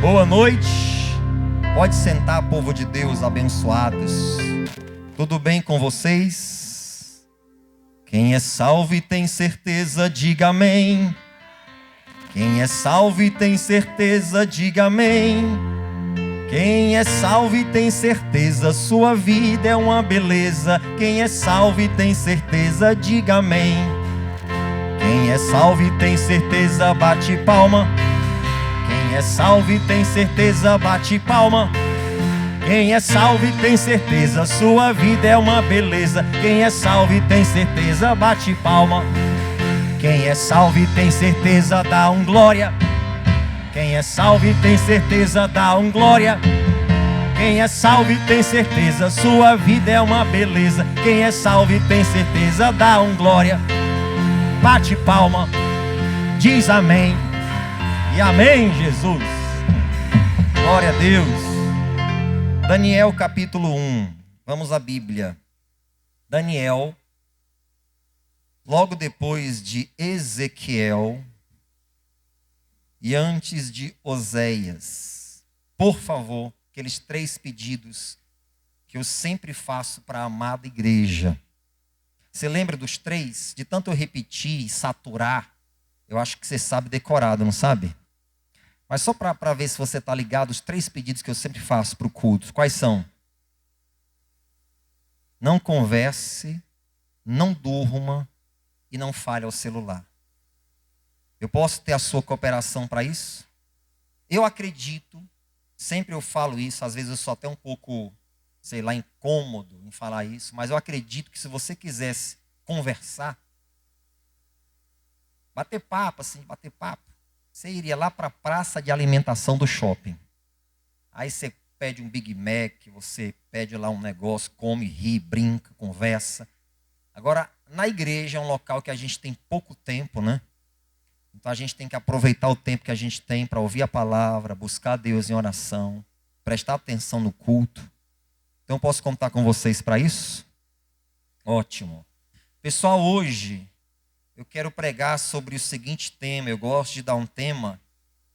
Boa noite. Pode sentar, povo de Deus, abençoados. Tudo bem com vocês? Quem é salvo e tem certeza, diga amém. Quem é salvo e tem certeza, diga amém. Quem é salvo e tem certeza, sua vida é uma beleza. Quem é salvo e tem certeza, diga amém. Quem é salvo e tem certeza, bate palma. Quem é salvo e tem certeza, bate palma. Quem é salvo e tem certeza, sua vida é uma beleza. Quem é salvo e tem certeza, bate palma. Quem é salvo e tem certeza, dá um glória. Quem é salvo e tem certeza, dá um glória. Quem é salvo e tem certeza, sua vida é uma beleza. Quem é salvo e tem certeza, dá um glória. Bate palma, diz amém. E amém, Jesus. Glória a Deus. Daniel capítulo 1. Vamos à Bíblia. Daniel, logo depois de Ezequiel e antes de Oséias. Por favor, aqueles 3 pedidos que eu sempre faço para a amada igreja. Você lembra dos 3? De tanto eu repetir e saturar, eu acho que você sabe decorado, não sabe? Mas só para ver se você está ligado, os 3 pedidos que eu sempre faço para o culto. Quais são? Não converse, não durma e não fale ao celular. Eu posso ter a sua cooperação para isso? Eu acredito, sempre eu falo isso, às vezes eu sou até um pouco, sei lá, incômodo em falar isso, mas eu acredito que se você quisesse conversar, bater papo, você iria lá para a praça de alimentação do shopping. Aí você pede um Big Mac, você pede lá um negócio, come, ri, brinca, conversa. Agora, na igreja é um local que a gente tem pouco tempo, né? Então a gente tem que aproveitar o tempo que a gente tem para ouvir a palavra, buscar Deus em oração, prestar atenção no culto. Então posso contar com vocês para isso? Ótimo. Pessoal, hoje eu quero pregar sobre o seguinte tema. Eu gosto de dar um tema,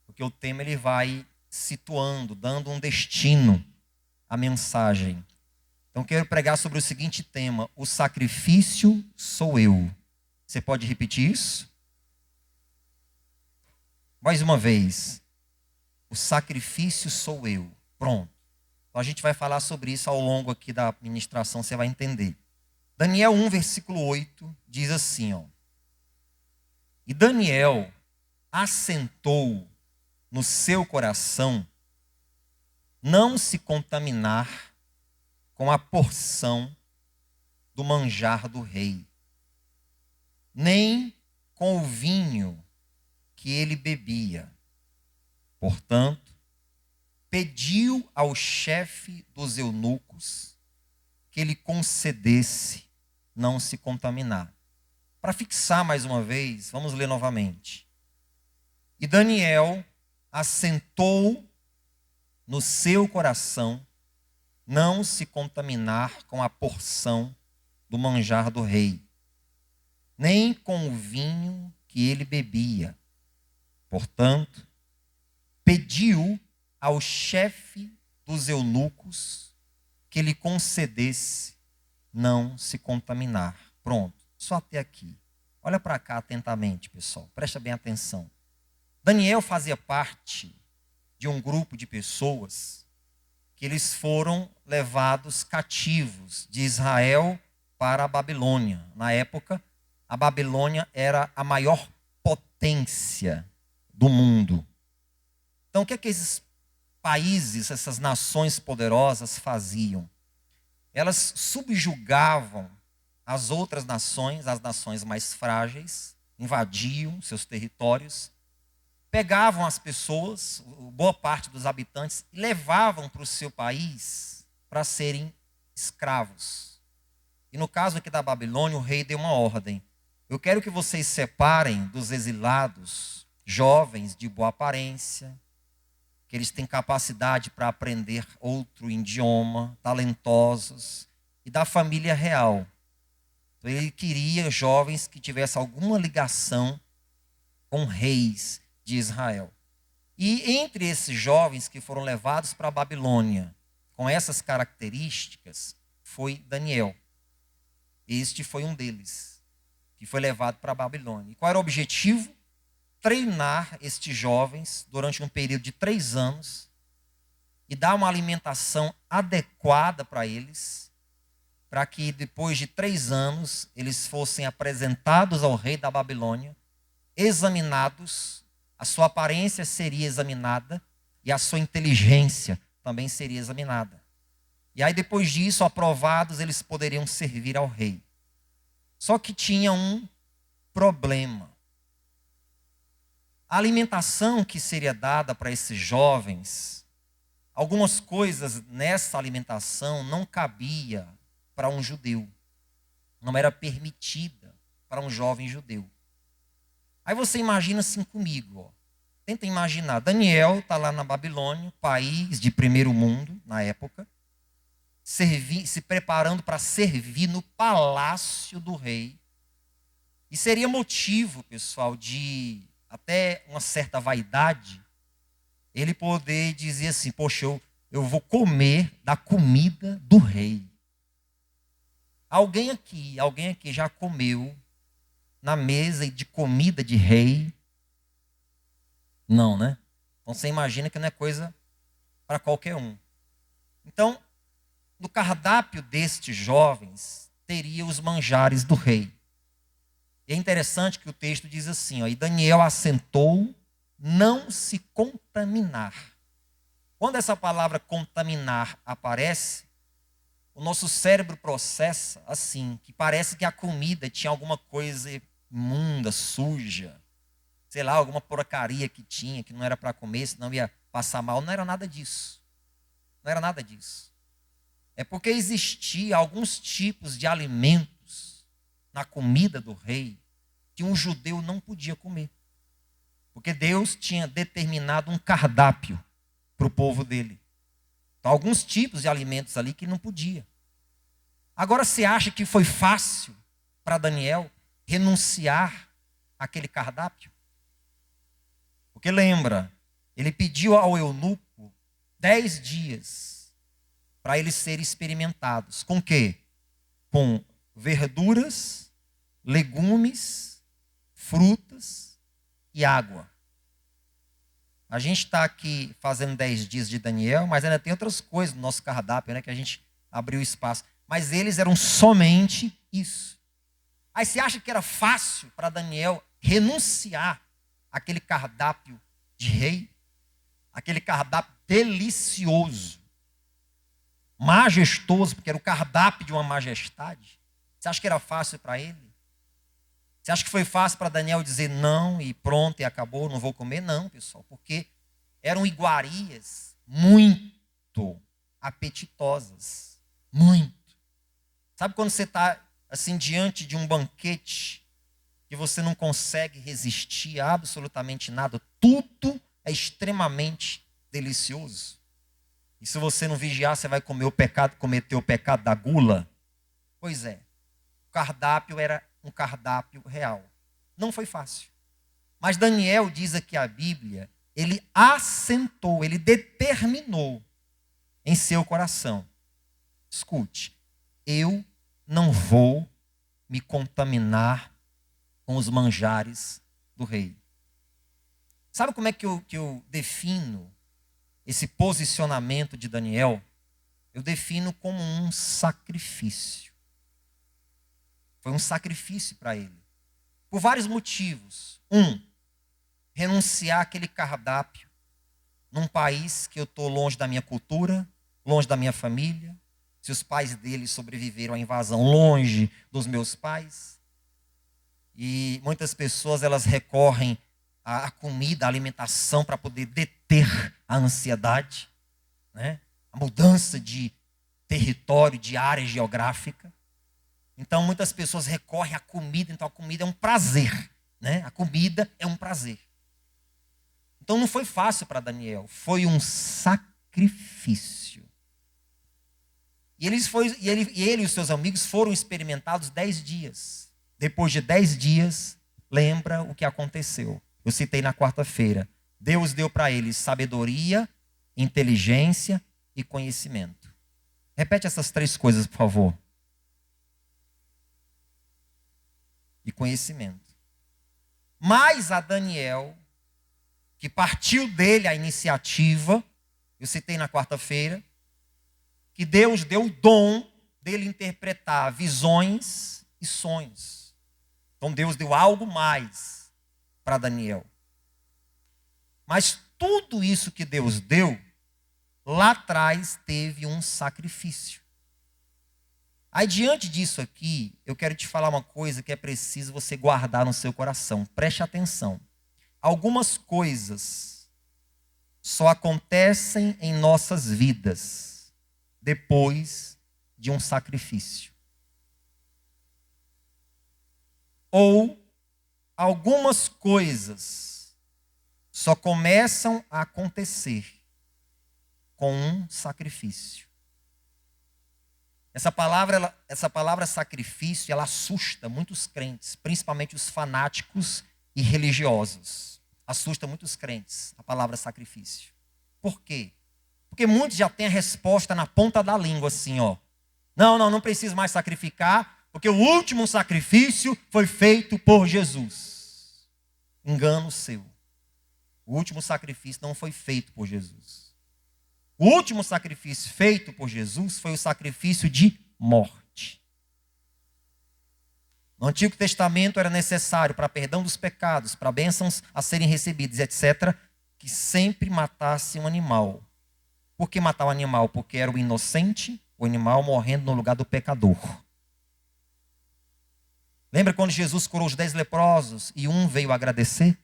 porque o tema ele vai situando, dando um destino à mensagem. Então eu quero pregar sobre o seguinte tema: o sacrifício sou eu. Você pode repetir isso? Mais uma vez. O sacrifício sou eu. Pronto. Então a gente vai falar sobre isso ao longo aqui da ministração, você vai entender. Daniel 1, versículo 8, diz assim, ó. E Daniel assentou no seu coração não se contaminar com a porção do manjar do rei, nem com o vinho que ele bebia. Portanto, pediu ao chefe dos eunucos que ele concedesse não se contaminar. Para fixar mais uma vez, vamos ler novamente. E Daniel assentou no seu coração não se contaminar com a porção do manjar do rei, nem com o vinho que ele bebia. Portanto, pediu ao chefe dos eunucos que lhe concedesse não se contaminar. Pronto, só até aqui. Olha para cá atentamente, pessoal. Presta bem atenção. Daniel fazia parte de um grupo de pessoas que eles foram levados cativos de Israel para a Babilônia. Na época, a Babilônia era a maior potência do mundo. Então, o que é que esses países, essas nações poderosas faziam? Elas subjugavam as outras nações, as nações mais frágeis, invadiam seus territórios, pegavam as pessoas, boa parte dos habitantes, e levavam para o seu país para serem escravos. E no caso aqui da Babilônia, o rei deu uma ordem. Eu quero que vocês separem dos exilados jovens de boa aparência, que eles têm capacidade para aprender outro idioma, talentosos, e da família real. Então, ele queria jovens que tivessem alguma ligação com reis de Israel. E entre esses jovens que foram levados para a Babilônia, com essas características, foi Daniel. Este foi um deles, que foi levado para a Babilônia. E qual era o objetivo? Treinar estes jovens durante um período de 3 anos e dar uma alimentação adequada para eles, para que depois de 3 anos eles fossem apresentados ao rei da Babilônia, examinados, a sua aparência seria examinada e a sua inteligência também seria examinada. E aí depois disso, aprovados, eles poderiam servir ao rei. Só que tinha um problema. A alimentação que seria dada para esses jovens, algumas coisas nessa alimentação não cabia para um judeu. Não era permitida para um jovem judeu. Aí você imagina assim comigo, ó. Tenta imaginar, Daniel está lá na Babilônia, país de primeiro mundo na época, se preparando para servir no palácio do rei. E seria motivo, pessoal, de até uma certa vaidade, ele poder dizer assim, poxa, eu vou comer da comida do rei. Alguém aqui já comeu na mesa de comida de rei? Não, né? Então você imagina que não é coisa para qualquer um. Então, no cardápio destes jovens, teria os manjares do rei. E é interessante que o texto diz assim, ó, e Daniel assentou não se contaminar. Quando essa palavra contaminar aparece, o nosso cérebro processa assim, que parece que a comida tinha alguma coisa imunda, suja, sei lá, alguma porcaria que tinha, que não era para comer, senão ia passar mal. Não era nada disso. Não era nada disso. É porque existia alguns tipos de alimentos na comida do rei que um judeu não podia comer. Porque Deus tinha determinado um cardápio para o povo dele. Então, alguns tipos de alimentos ali que não podia. Agora, você acha que foi fácil para Daniel renunciar àquele cardápio? Porque lembra, ele pediu ao eunuco 10 dias para eles serem experimentados. Com quê? Com verduras, legumes, frutas e água. A gente está aqui fazendo 10 dias de Daniel, mas ainda tem outras coisas no nosso cardápio, né, que a gente abriu espaço. Mas eles eram somente isso. Aí você acha que era fácil para Daniel renunciar àquele cardápio de rei? Aquele cardápio delicioso, majestoso, porque era o cardápio de uma majestade. Você acha que era fácil para ele? Você acha que foi fácil para Daniel dizer não e pronto e acabou, não vou comer? Não, pessoal, porque eram iguarias muito apetitosas. Muito. Sabe quando você está assim diante de um banquete que você não consegue resistir a absolutamente nada? Tudo é extremamente delicioso. E se você não vigiar, você vai cometer o pecado da gula? Pois é. O cardápio era um cardápio real. Não foi fácil. Mas Daniel diz aqui a Bíblia, ele assentou, ele determinou em seu coração. Escute, eu não vou me contaminar com os manjares do rei. Sabe como é que eu defino esse posicionamento de Daniel? Eu defino como um sacrifício. Foi um sacrifício para ele. Por vários motivos. Renunciar àquele cardápio num país que eu estou longe da minha cultura, longe da minha família. Se os pais dele sobreviveram à invasão, longe dos meus pais. E muitas pessoas, elas recorrem à comida, à alimentação para poder deter a ansiedade, né? A mudança de território, de área geográfica. Então, muitas pessoas recorrem à comida. Então, a comida é um prazer, né? A comida é um prazer. Então, não foi fácil para Daniel. Foi um sacrifício. E ele e os seus amigos foram experimentados 10 dias. Depois de 10 dias, lembra o que aconteceu. Eu citei na quarta-feira. Deus deu para eles sabedoria, inteligência e conhecimento. Repete essas 3 coisas, por favor. E conhecimento. Mas a Daniel, que partiu dele a iniciativa, eu citei na quarta-feira, que Deus deu o dom dele interpretar visões e sonhos. Então Deus deu algo mais para Daniel. Mas tudo isso que Deus deu, lá atrás teve um sacrifício. Aí diante disso aqui, eu quero te falar uma coisa que é preciso você guardar no seu coração. Preste atenção. Algumas coisas só acontecem em nossas vidas depois de um sacrifício. Ou algumas coisas só começam a acontecer com um sacrifício. Essa palavra sacrifício, ela assusta muitos crentes, principalmente os fanáticos e religiosos. Assusta muitos crentes, a palavra sacrifício. Por quê? Porque muitos já têm a resposta na ponta da língua, assim, ó. Não preciso mais sacrificar, porque o último sacrifício foi feito por Jesus. Engano seu. O último sacrifício não foi feito por Jesus. O último sacrifício feito por Jesus foi o sacrifício de morte. No Antigo Testamento era necessário, para perdão dos pecados, para bênçãos a serem recebidas, etc., que sempre matasse um animal. Por que matar o animal? Porque era o inocente, o animal morrendo no lugar do pecador. Lembra quando Jesus curou os 10 leprosos e um veio agradecer?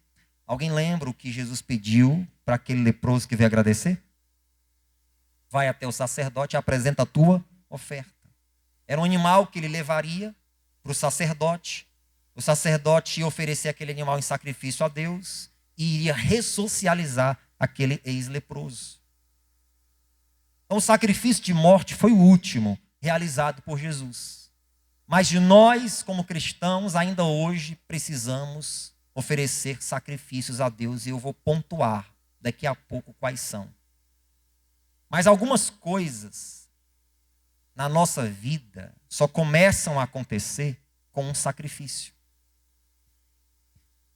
Alguém lembra o que Jesus pediu para aquele leproso que veio agradecer? Vai até o sacerdote e apresenta a tua oferta. Era um animal que ele levaria para o sacerdote. O sacerdote ia oferecer aquele animal em sacrifício a Deus e iria ressocializar aquele ex-leproso. Então o sacrifício de morte foi o último realizado por Jesus. Mas nós, como cristãos, ainda hoje precisamos oferecer sacrifícios a Deus e eu vou pontuar daqui a pouco quais são. Mas algumas coisas na nossa vida só começam a acontecer com um sacrifício.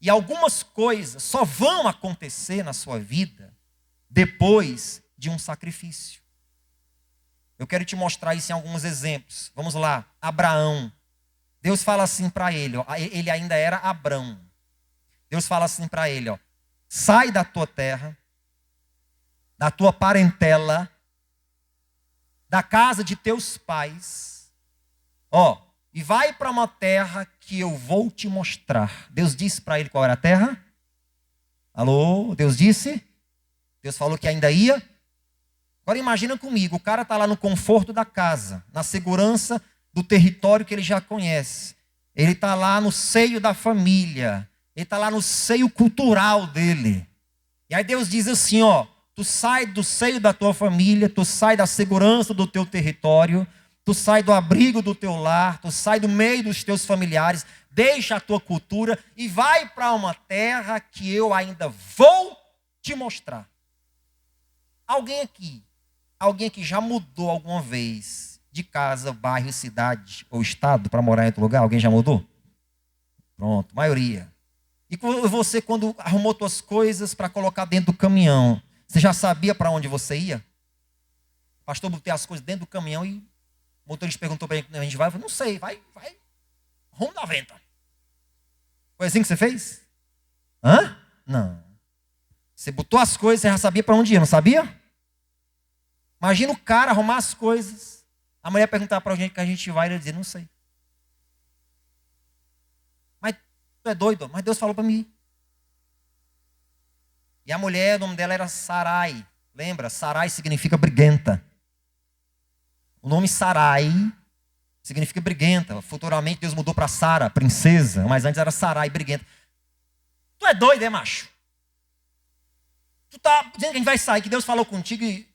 E algumas coisas só vão acontecer na sua vida depois de um sacrifício. Eu quero te mostrar isso em alguns exemplos. Vamos lá. Abraão. Deus fala assim para ele, ó, ele ainda era Abrão. Deus fala assim para ele, ó, sai da tua terra, da tua parentela, da casa de teus pais, ó, e vai para uma terra que eu vou te mostrar. Deus disse para ele qual era a terra? Alô? Deus disse? Deus falou que ainda ia? Agora imagina comigo, o cara está lá no conforto da casa, na segurança do território que ele já conhece. Ele está lá no seio da família, ele está lá no seio cultural dele. E aí Deus diz assim, ó, tu sai do seio da tua família, tu sai da segurança do teu território, tu sai do abrigo do teu lar, tu sai do meio dos teus familiares, deixa a tua cultura e vai para uma terra que eu ainda vou te mostrar. Alguém aqui já mudou alguma vez de casa, bairro, cidade ou estado para morar em outro lugar? Alguém já mudou? Pronto, maioria. E você, quando arrumou suas coisas para colocar dentro do caminhão, você já sabia para onde você ia? O pastor botei as coisas dentro do caminhão e o motorista perguntou para ele, a gente vai? Eu falei, não sei, vai, rumo 90. Foi assim que você fez? Hã? Não. Você botou as coisas, você já sabia para onde ia, não sabia? Imagina o cara arrumar as coisas, a mulher perguntar para onde que a gente vai e ele dizer, não sei. Mas tu é doido? Mas Deus falou para mim. E a mulher, o nome dela era Sarai. Lembra? Sarai significa briguenta. O nome Sarai significa briguenta. Futuramente Deus mudou para Sara, princesa. Mas antes era Sarai, briguenta. Tu é doido, é macho? Tu tá dizendo que a gente vai sair, que Deus falou contigo e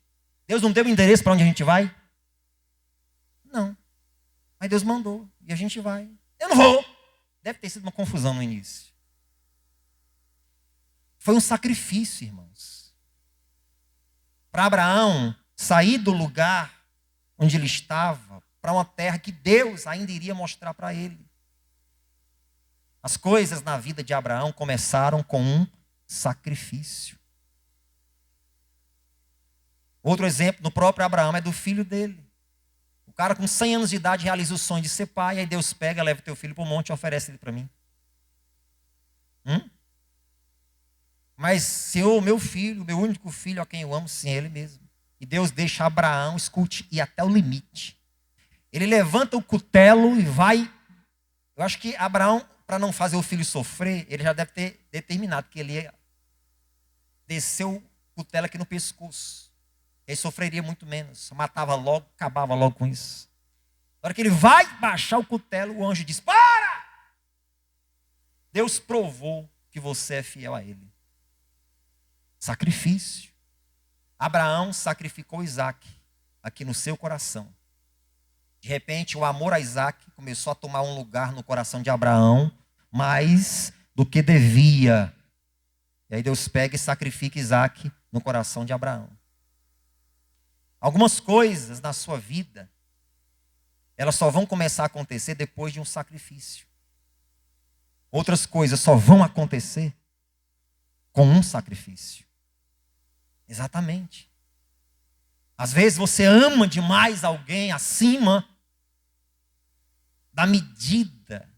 Deus não deu endereço para onde a gente vai? Não. Mas Deus mandou e a gente vai. Eu não vou. Deve ter sido uma confusão no início. Foi um sacrifício, irmãos. Para Abraão sair do lugar onde ele estava, para uma terra que Deus ainda iria mostrar para ele. As coisas na vida de Abraão começaram com um sacrifício. Outro exemplo, no próprio Abraão, é do filho dele. O cara com 100 anos de idade realiza o sonho de ser pai, aí Deus pega, leva o teu filho para o monte e oferece ele para mim. Mas, Senhor, meu filho, meu único filho, a quem eu amo, sim, é ele mesmo. E Deus deixa Abraão, escute, ir até o limite. Ele levanta o cutelo e vai. Eu acho que Abraão, para não fazer o filho sofrer, ele já deve ter determinado que ele ia descer o cutelo aqui no pescoço. Ele sofreria muito menos. Matava logo, acabava logo com isso. Na hora que ele vai baixar o cutelo, o anjo diz: para! Deus provou que você é fiel a ele. Sacrifício. Abraão sacrificou Isaac aqui no seu coração. De repente, o amor a Isaac começou a tomar um lugar no coração de Abraão, mais do que devia. E aí Deus pega e sacrifica Isaac no coração de Abraão. Algumas coisas na sua vida, elas só vão começar a acontecer depois de um sacrifício. Outras coisas só vão acontecer com um sacrifício. Exatamente. Às vezes você ama demais alguém acima da medida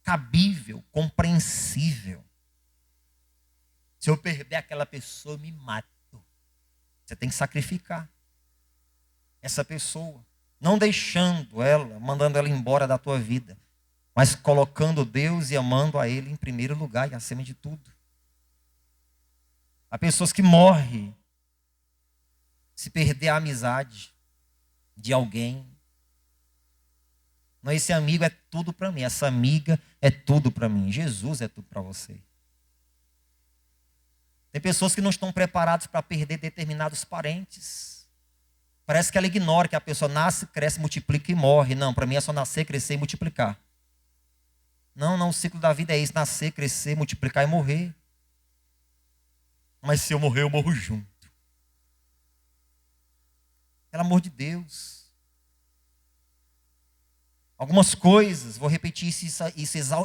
cabível, compreensível. Se eu perder aquela pessoa, eu me mato. Você tem que sacrificar essa pessoa, não deixando ela, mandando ela embora da tua vida, mas colocando Deus e amando a Ele em primeiro lugar e acima de tudo. Há pessoas que morrem se perder a amizade de alguém. Não, esse amigo é tudo para mim, essa amiga é tudo para mim, Jesus é tudo para você. Tem pessoas que não estão preparadas para perder determinados parentes. Parece que ela ignora que a pessoa nasce, cresce, multiplica e morre. Não, para mim é só nascer, crescer e multiplicar. Não, o ciclo da vida é isso, nascer, crescer, multiplicar e morrer. Mas se eu morrer, eu morro junto. Pelo amor de Deus. Algumas coisas, vou repetir isso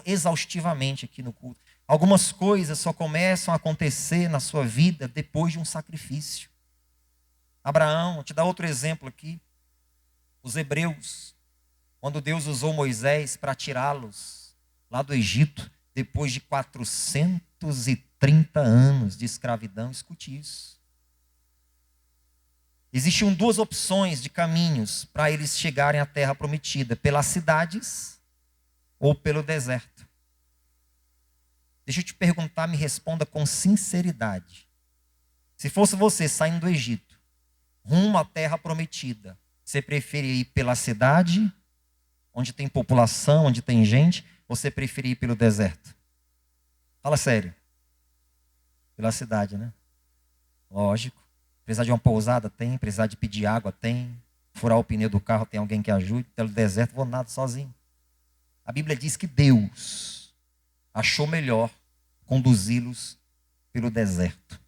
exaustivamente aqui no culto. Algumas coisas só começam a acontecer na sua vida depois de um sacrifício. Abraão, vou te dar outro exemplo aqui. Os hebreus, quando Deus usou Moisés para tirá-los lá do Egito, depois de 430 anos de escravidão, escute isso. Existiam duas opções de caminhos para eles chegarem à terra prometida: pelas cidades ou pelo deserto. Deixa eu te perguntar, me responda com sinceridade. Se fosse você saindo do Egito, rumo à terra prometida, você preferia ir pela cidade, onde tem população, onde tem gente, ou você preferia ir pelo deserto? Fala sério. Pela cidade, né? Lógico. Precisar de uma pousada? Tem. Precisar de pedir água? Tem. Furar o pneu do carro? Tem alguém que ajude. Pelo deserto, vou nada sozinho. A Bíblia diz que Deus achou melhor conduzi-los pelo deserto.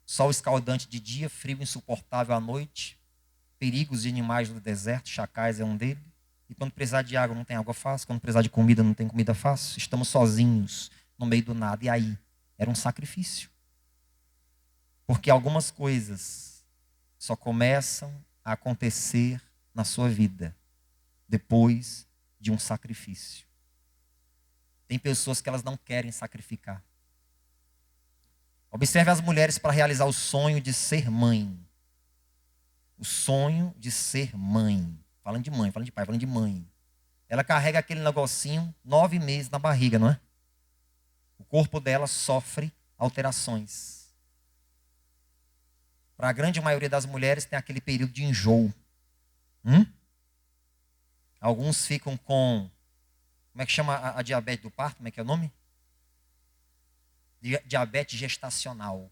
Sol escaldante de dia, frio insuportável à noite, perigos de animais do deserto, chacais é um deles. E quando precisar de água, não tem água fácil. Quando precisar de comida, não tem comida fácil. Estamos sozinhos, no meio do nada. E aí? Era um sacrifício. Porque algumas coisas só começam a acontecer na sua vida depois de um sacrifício. Tem pessoas que elas não querem sacrificar. Observe as mulheres para realizar o sonho de ser mãe. O sonho de ser mãe. Falando de mãe, falando de pai, falando de mãe. Ela carrega aquele negocinho 9 meses na barriga, não é? O corpo dela sofre alterações. Para a grande maioria das mulheres tem aquele período de enjoo. Alguns ficam com... Como é que chama a diabetes do parto? Como é que é o nome? Diabetes gestacional.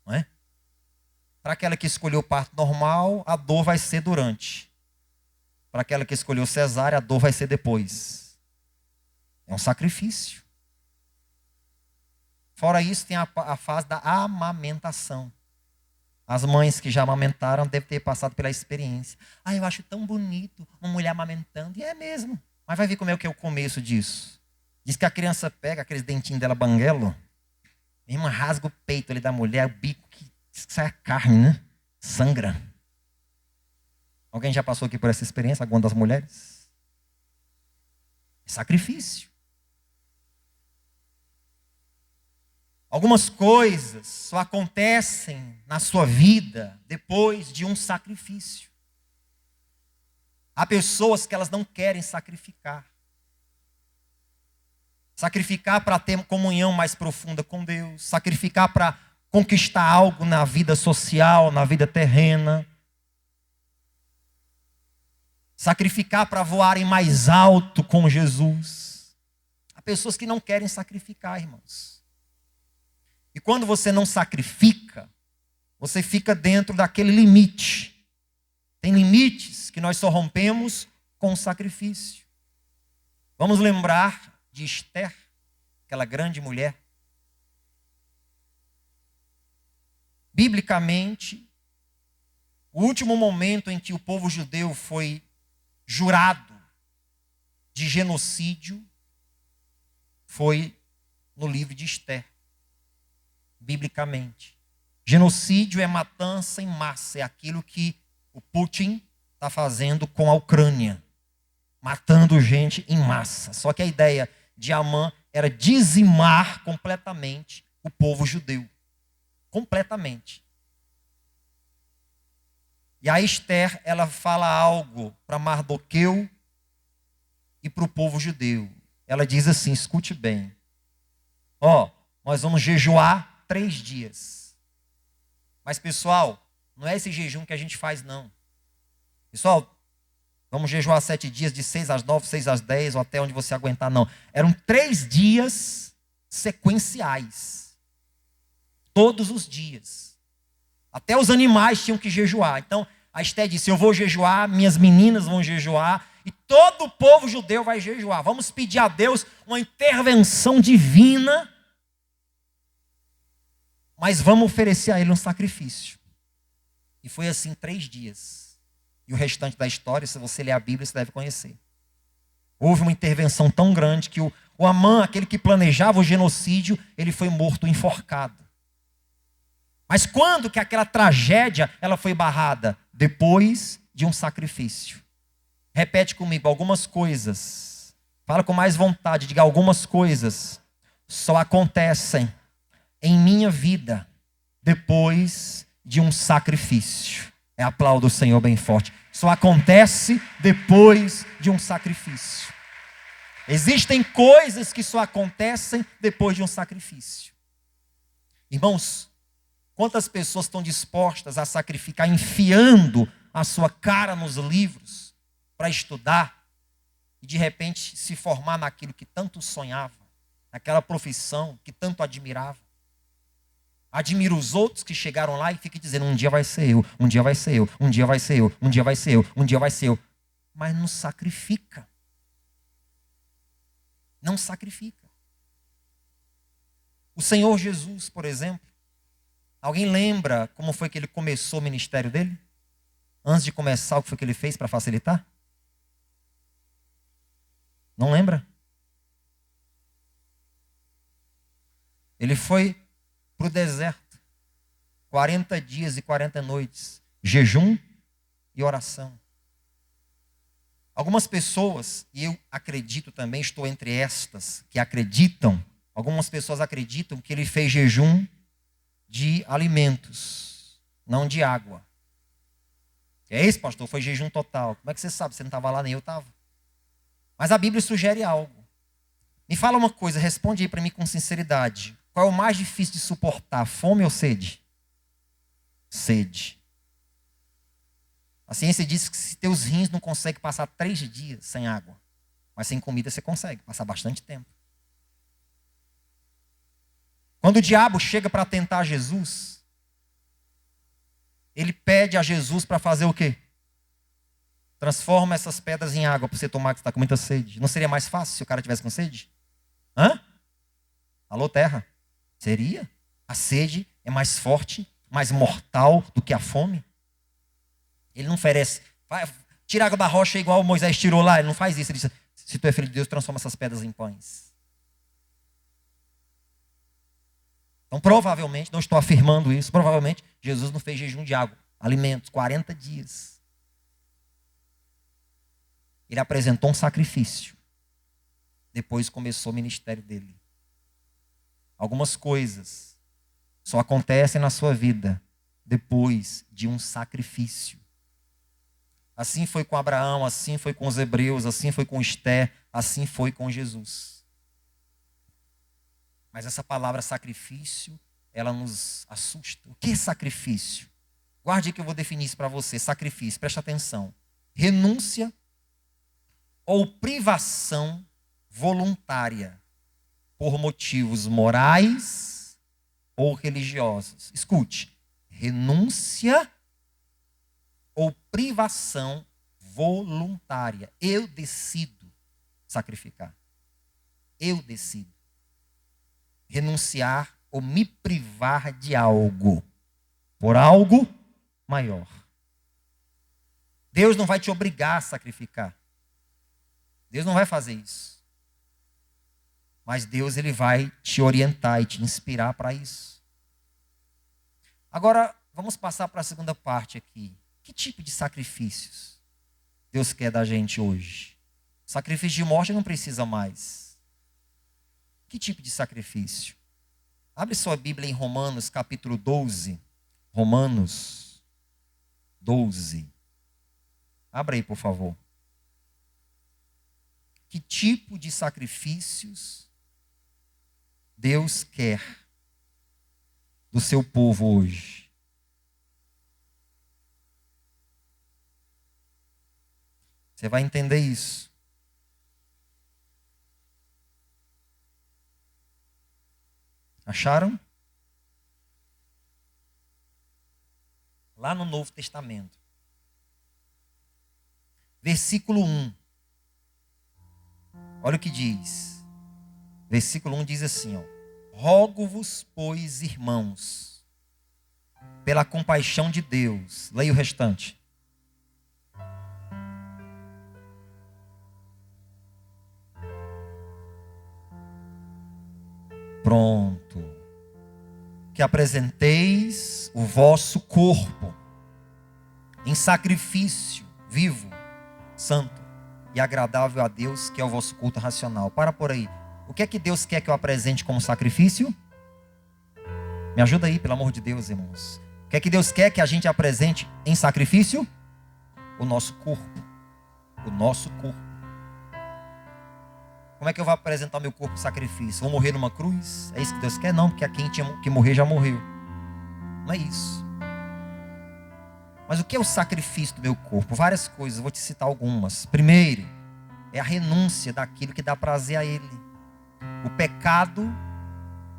Não é? Para aquela que escolheu o parto normal, a dor vai ser durante. Para aquela que escolheu cesárea, a dor vai ser depois. É um sacrifício. Fora isso, tem a fase da amamentação. As mães que já amamentaram devem ter passado pela experiência. Ah, eu acho tão bonito uma mulher amamentando. E é mesmo. Mas vai ver como é que é o começo disso. Diz que a criança pega aqueles dentinhos dela banguelo, e irmã rasga o peito ali da mulher, o bico que sai a carne, né? Sangra. Alguém já passou aqui por essa experiência? Alguma das mulheres? É sacrifício. Algumas coisas só acontecem na sua vida depois de um sacrifício. Há pessoas que elas não querem sacrificar. Sacrificar para ter comunhão mais profunda com Deus. Sacrificar para conquistar algo na vida social, na vida terrena. Sacrificar para voarem mais alto com Jesus. Há pessoas que não querem sacrificar, irmãos. E quando você não sacrifica, você fica dentro daquele limite. Tem limites que nós só rompemos com o sacrifício. Vamos lembrar de Esther, aquela grande mulher. Biblicamente, o último momento em que o povo judeu foi jurado de genocídio foi no livro de Esther. Biblicamente. Genocídio é matança em massa, é aquilo que o Putin está fazendo com a Ucrânia. Matando gente em massa. Só que a ideia de Amã era dizimar completamente o povo judeu. Completamente. E a Esther, ela fala algo para Mardoqueu e para o povo judeu. Ela diz assim, escute bem. Nós vamos jejuar 3 dias. Mas, pessoal, não é esse jejum que a gente faz, não. Pessoal, vamos jejuar 7 dias, de 6 às 9, 6 às 10, ou até onde você aguentar, não. Eram 3 dias sequenciais. Todos os dias. Até os animais tinham que jejuar. Então, a Esté disse, eu vou jejuar, minhas meninas vão jejuar, e todo o povo judeu vai jejuar. Vamos pedir a Deus uma intervenção divina, mas vamos oferecer a Ele um sacrifício. E foi assim 3 dias. E o restante da história, se você ler a Bíblia, você deve conhecer. Houve uma intervenção tão grande que o Amã, aquele que planejava o genocídio, ele foi morto, enforcado. Mas quando que aquela tragédia ela foi barrada? Depois de um sacrifício. Repete comigo, algumas coisas. Fala com mais vontade, diga algumas coisas só acontecem em minha vida depois de um sacrifício. Aplauda o Senhor bem forte. Só acontece depois de um sacrifício. Existem coisas que só acontecem depois de um sacrifício. Irmãos, quantas pessoas estão dispostas a sacrificar, enfiando a sua cara nos livros para estudar e de repente se formar naquilo que tanto sonhava, naquela profissão que tanto admirava? Admira os outros que chegaram lá e fica dizendo, um dia vai ser eu, um dia vai ser eu, um dia vai ser eu, um dia vai ser eu, um dia vai ser eu. Mas não sacrifica. Não sacrifica. O Senhor Jesus, por exemplo, alguém lembra como foi que ele começou o ministério dele? Antes de começar, o que foi que ele fez para facilitar? Não lembra? Ele foi para o deserto. 40 dias e 40 noites. Jejum e oração. Algumas pessoas, e eu acredito também, estou entre estas que acreditam, algumas pessoas acreditam que ele fez jejum de alimentos, não de água. É isso, pastor? Foi jejum total. Como é que você sabe? Você não estava lá, nem eu estava. Mas a Bíblia sugere algo. Me fala uma coisa, responde aí para mim com sinceridade. Qual é o mais difícil de suportar, fome ou sede? Sede. A ciência diz que se teus rins não conseguem passar 3 dias sem água, mas sem comida você consegue, passar bastante tempo. Quando o diabo chega para tentar Jesus, ele pede a Jesus para fazer o quê? Transforma essas pedras em água para você tomar, que você está com muita sede. Não seria mais fácil se o cara tivesse com sede? Hã? Alô, terra? Seria. A sede é mais forte, mais mortal do que a fome. Ele não oferece, vai, tira água da rocha igual Moisés tirou lá. Ele não faz isso. Ele diz, se tu é filho de Deus, transforma essas pedras em pães. Então, provavelmente, não estou afirmando isso, provavelmente Jesus não fez jejum de água, alimentos, 40 dias. Ele apresentou um sacrifício. Depois começou o ministério dele. Algumas coisas só acontecem na sua vida depois de um sacrifício. Assim foi com Abraão, assim foi com os hebreus, assim foi com Esther, assim foi com Jesus. Mas essa palavra sacrifício, ela nos assusta. O que é sacrifício? Guarde que eu vou definir isso para você. Sacrifício, preste atenção. Renúncia ou privação voluntária por motivos morais ou religiosos. Escute. Renúncia ou privação voluntária. Eu decido sacrificar. Eu decido renunciar ou me privar de algo por algo maior. Deus não vai te obrigar a sacrificar. Deus não vai fazer isso. Mas Deus, ele vai te orientar e te inspirar para isso. Agora, vamos passar para a segunda parte aqui. Que tipo de sacrifícios Deus quer da gente hoje? Sacrifício de morte não precisa mais. Que tipo de sacrifício? Abre sua Bíblia em Romanos, capítulo 12. Romanos 12. Abra aí, por favor. Que tipo de sacrifícios Deus quer do seu povo hoje? Você vai entender isso. Acharam? Lá no Novo Testamento. Versículo 1. Olha o que diz. Versículo 1 diz assim, ó. Rogo-vos, pois, irmãos, pela compaixão de Deus. Leia o restante. Pronto. Que apresenteis o vosso corpo em sacrifício vivo, santo e agradável a Deus, que é o vosso culto racional. Para por aí. O que é que Deus quer que eu apresente como sacrifício? Me ajuda aí, pelo amor de Deus, irmãos. O que é que Deus quer que a gente apresente em sacrifício? O nosso corpo. O nosso corpo. Como é que eu vou apresentar o meu corpo em sacrifício? Vou morrer numa cruz? É isso que Deus quer? Não, porque quem tinha que morrer já morreu. Não é isso. Mas o que é o sacrifício do meu corpo? Várias coisas, vou te citar algumas. Primeiro, é a renúncia daquilo que dá prazer a Ele. O pecado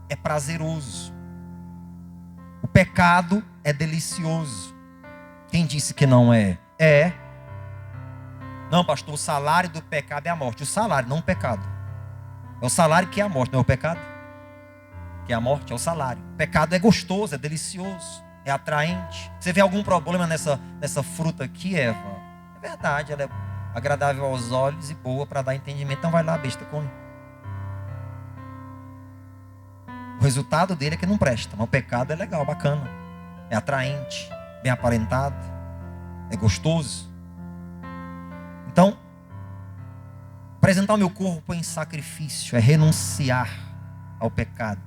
é prazeroso. O pecado é delicioso. Quem disse que não é? É. Não, pastor, o salário do pecado é a morte. O salário, não o pecado. É o salário que é a morte, não é o pecado? Que é a morte, é o salário. O pecado é gostoso, é delicioso, é atraente. Você vê algum problema nessa fruta aqui, Eva? É verdade, ela é agradável aos olhos e boa para dar entendimento. Então vai lá, besta, come. O resultado dele é que não presta, mas o pecado é legal, bacana. É atraente, bem aparentado, é gostoso. Então, apresentar o meu corpo em sacrifício é renunciar ao pecado,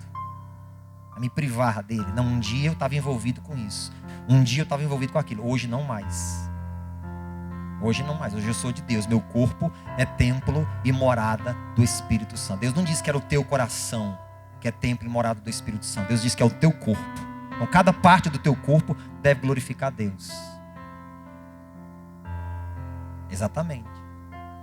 a me privar dele. Não, um dia eu estava envolvido com isso, um dia eu estava envolvido com aquilo, hoje não mais. Hoje não mais, hoje eu sou de Deus. Meu corpo é templo e morada do Espírito Santo. Deus não disse que era o teu coração que é templo e morada do Espírito Santo. Deus disse que é o teu corpo. Então cada parte do teu corpo deve glorificar a Deus. Exatamente.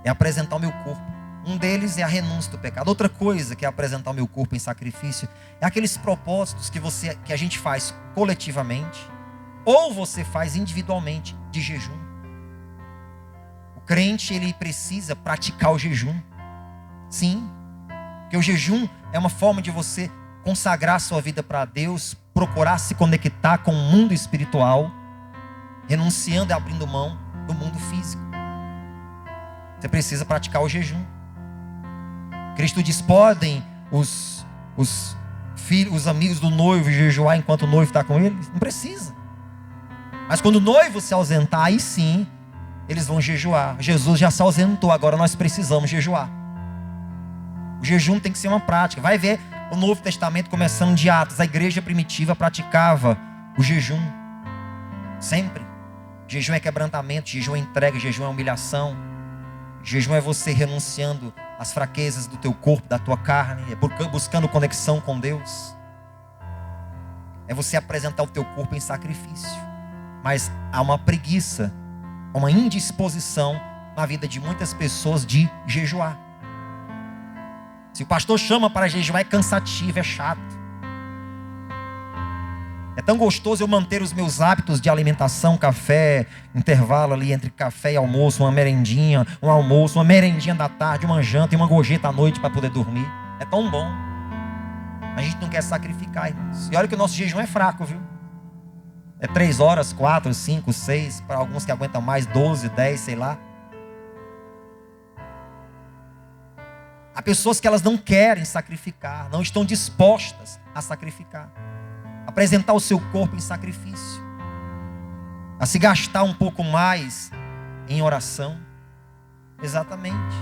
É apresentar o meu corpo. Um deles é a renúncia do pecado. Outra coisa que é apresentar o meu corpo em sacrifício é aqueles propósitos que a gente faz coletivamente ou você faz individualmente de jejum. O crente, ele precisa praticar o jejum. Sim. Porque o jejum é uma forma de você consagrar sua vida para Deus, procurar se conectar com o mundo espiritual, renunciando e abrindo mão do mundo físico. Você precisa praticar o jejum. Cristo diz: podem os amigos do noivo jejuar enquanto o noivo está com eles? Não precisa. Mas quando o noivo se ausentar, aí sim, eles vão jejuar. Jesus já se ausentou, agora nós precisamos jejuar. O jejum tem que ser uma prática. Vai ver o Novo Testamento começando de Atos. A igreja primitiva praticava o jejum. Sempre. Jejum é quebrantamento, jejum é entrega, jejum é humilhação. Jejum é você renunciando às fraquezas do teu corpo, da tua carne. É buscando conexão com Deus. É você apresentar o teu corpo em sacrifício. Mas há uma preguiça, uma indisposição na vida de muitas pessoas de jejuar. Se o pastor chama para jejuar, é cansativo, é chato. É tão gostoso eu manter os meus hábitos de alimentação, café, intervalo ali entre café e almoço, uma merendinha, um almoço, uma merendinha da tarde, uma janta e uma gorjeta à noite para poder dormir. É tão bom. A gente não quer sacrificar, irmãos. E olha que o nosso jejum é fraco, viu? É 3 horas, 4, 5, 6, para alguns que aguentam mais, 12, 10, sei lá. Há pessoas que elas não querem sacrificar, não estão dispostas a sacrificar. Apresentar o seu corpo em sacrifício. A se gastar um pouco mais em oração. Exatamente.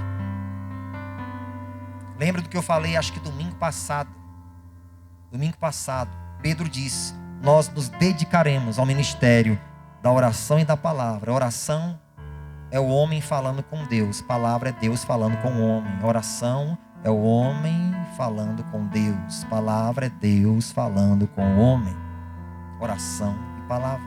Lembra do que eu falei, acho que domingo passado. Domingo passado, Pedro disse: nós nos dedicaremos ao ministério da oração e da palavra. A oração é o homem falando com Deus. Palavra é Deus falando com o homem. A oração é o homem falando com Deus. Palavra é Deus falando com o homem. Oração e palavra.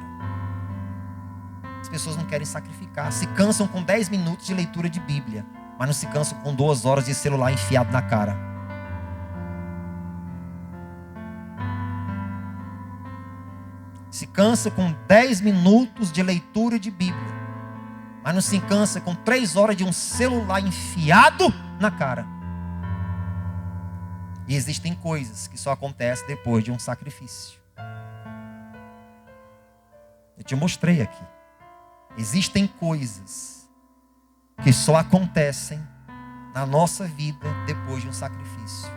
As pessoas não querem sacrificar. Se cansam com 10 minutos de leitura de Bíblia, mas não se cansam com 2 horas de celular enfiado na cara. Se cansa com 10 minutos de leitura de Bíblia, mas não se cansa com 3 horas de um celular enfiado na cara. E existem coisas que só acontecem depois de um sacrifício. Eu te mostrei aqui. Existem coisas que só acontecem na nossa vida depois de um sacrifício.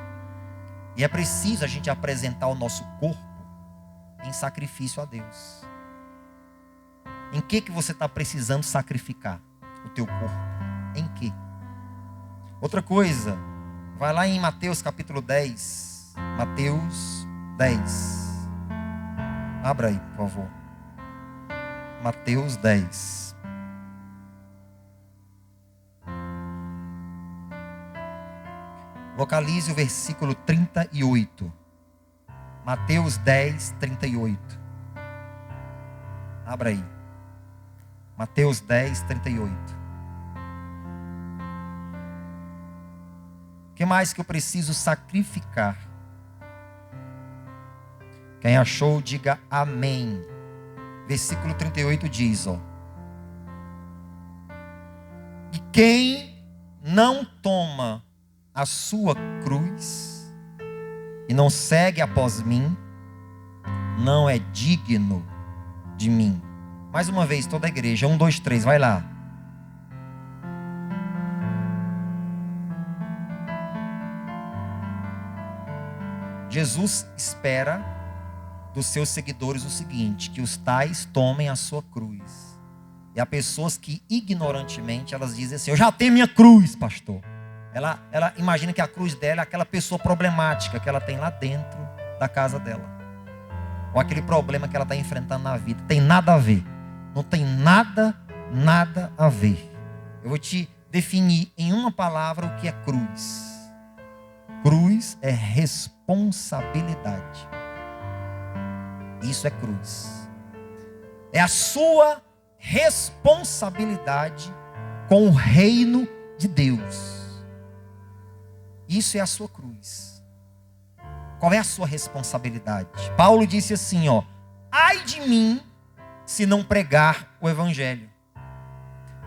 E é preciso a gente apresentar o nosso corpo em sacrifício a Deus. Em que você está precisando sacrificar o teu corpo? Em que? Outra coisa, vai lá em Mateus capítulo 10. Mateus 10. Abra aí, por favor. Mateus 10. Localize o versículo 38. Mateus 10, 38. Abra aí. Mateus 10, 38. O que mais que eu preciso sacrificar? Quem achou, diga amém. Versículo 38 diz, ó: e quem não toma a sua cruz e não segue após mim, não é digno de mim. Mais uma vez, toda a igreja. 1, 2, 3, vai lá. Jesus espera dos seus seguidores o seguinte: que os tais tomem a sua cruz. E há pessoas que ignorantemente elas dizem assim: eu já tenho minha cruz, pastor. Ela imagina que a cruz dela é aquela pessoa problemática que ela tem lá dentro da casa dela. Ou aquele problema que ela está enfrentando na vida. Tem nada a ver. Não tem nada a ver. Eu vou te definir em uma palavra o que é cruz. Cruz é responsabilidade. Isso é cruz. É a sua responsabilidade com o reino de Deus. Isso é a sua cruz. Qual é a sua responsabilidade? Paulo disse assim, ó: ai de mim se não pregar o evangelho.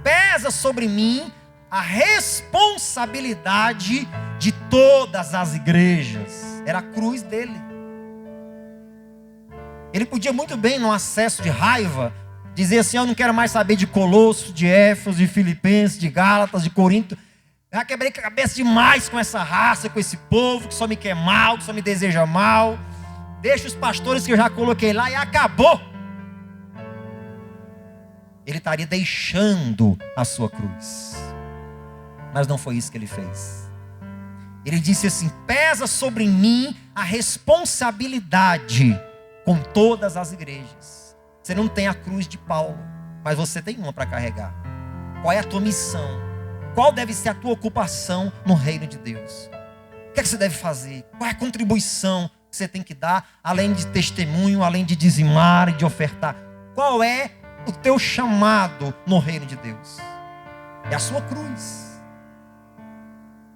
Pesa sobre mim a responsabilidade de todas as igrejas. Era a cruz dele. Ele podia muito bem, num acesso de raiva, dizer assim: eu não quero mais saber de Colosso, de Éfeso, de Filipenses, de Gálatas, de Corinto. Já quebrei a cabeça demais com essa raça, com esse povo que só me quer mal, que só me deseja mal. Deixa os pastores que eu já coloquei lá e acabou. Ele estaria deixando a sua cruz. Mas não foi isso que ele fez. Ele disse assim: pesa sobre mim a responsabilidade com todas as igrejas. Você não tem a cruz de Paulo, mas você tem uma para carregar. Qual é a tua missão? Qual deve ser a tua ocupação no reino de Deus? O que é que você deve fazer? Qual é a contribuição que você tem que dar, além de testemunho, além de dizimar e de ofertar? Qual é o teu chamado no reino de Deus? É a sua cruz.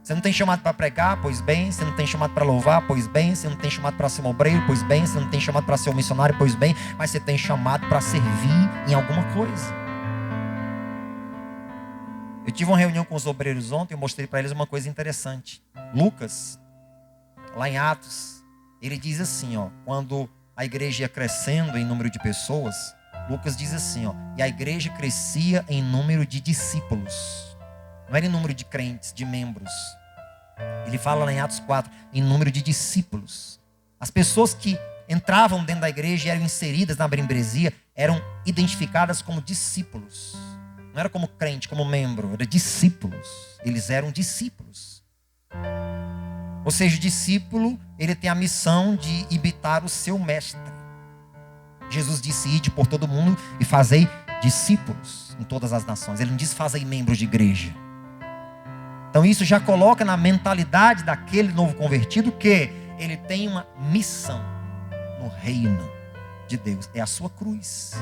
Você não tem chamado para pregar? Pois bem. Você não tem chamado para louvar? Pois bem. Você não tem chamado para ser um obreiro? Pois bem. Você não tem chamado para ser um missionário? Pois bem. Mas você tem chamado para servir em alguma coisa. Eu tive uma reunião com os obreiros ontem, eu mostrei para eles uma coisa interessante. Lucas, lá em Atos, ele diz assim, ó, quando a igreja ia crescendo em número de pessoas, Lucas diz assim, ó, e a igreja crescia em número de discípulos. Não era em número de crentes, de membros. Ele fala lá em Atos 4, em número de discípulos. As pessoas que entravam dentro da igreja e eram inseridas na membresia, eram identificadas como discípulos. Não era como crente, como membro, era discípulos. Eles eram discípulos. Ou seja, o discípulo, ele tem a missão de imitar o seu mestre. Jesus disse: ide por todo mundo e fazei discípulos em todas as nações. Ele não disse: fazei membros de igreja. Então isso já coloca na mentalidade daquele novo convertido que ele tem uma missão no reino de Deus. É a sua cruz.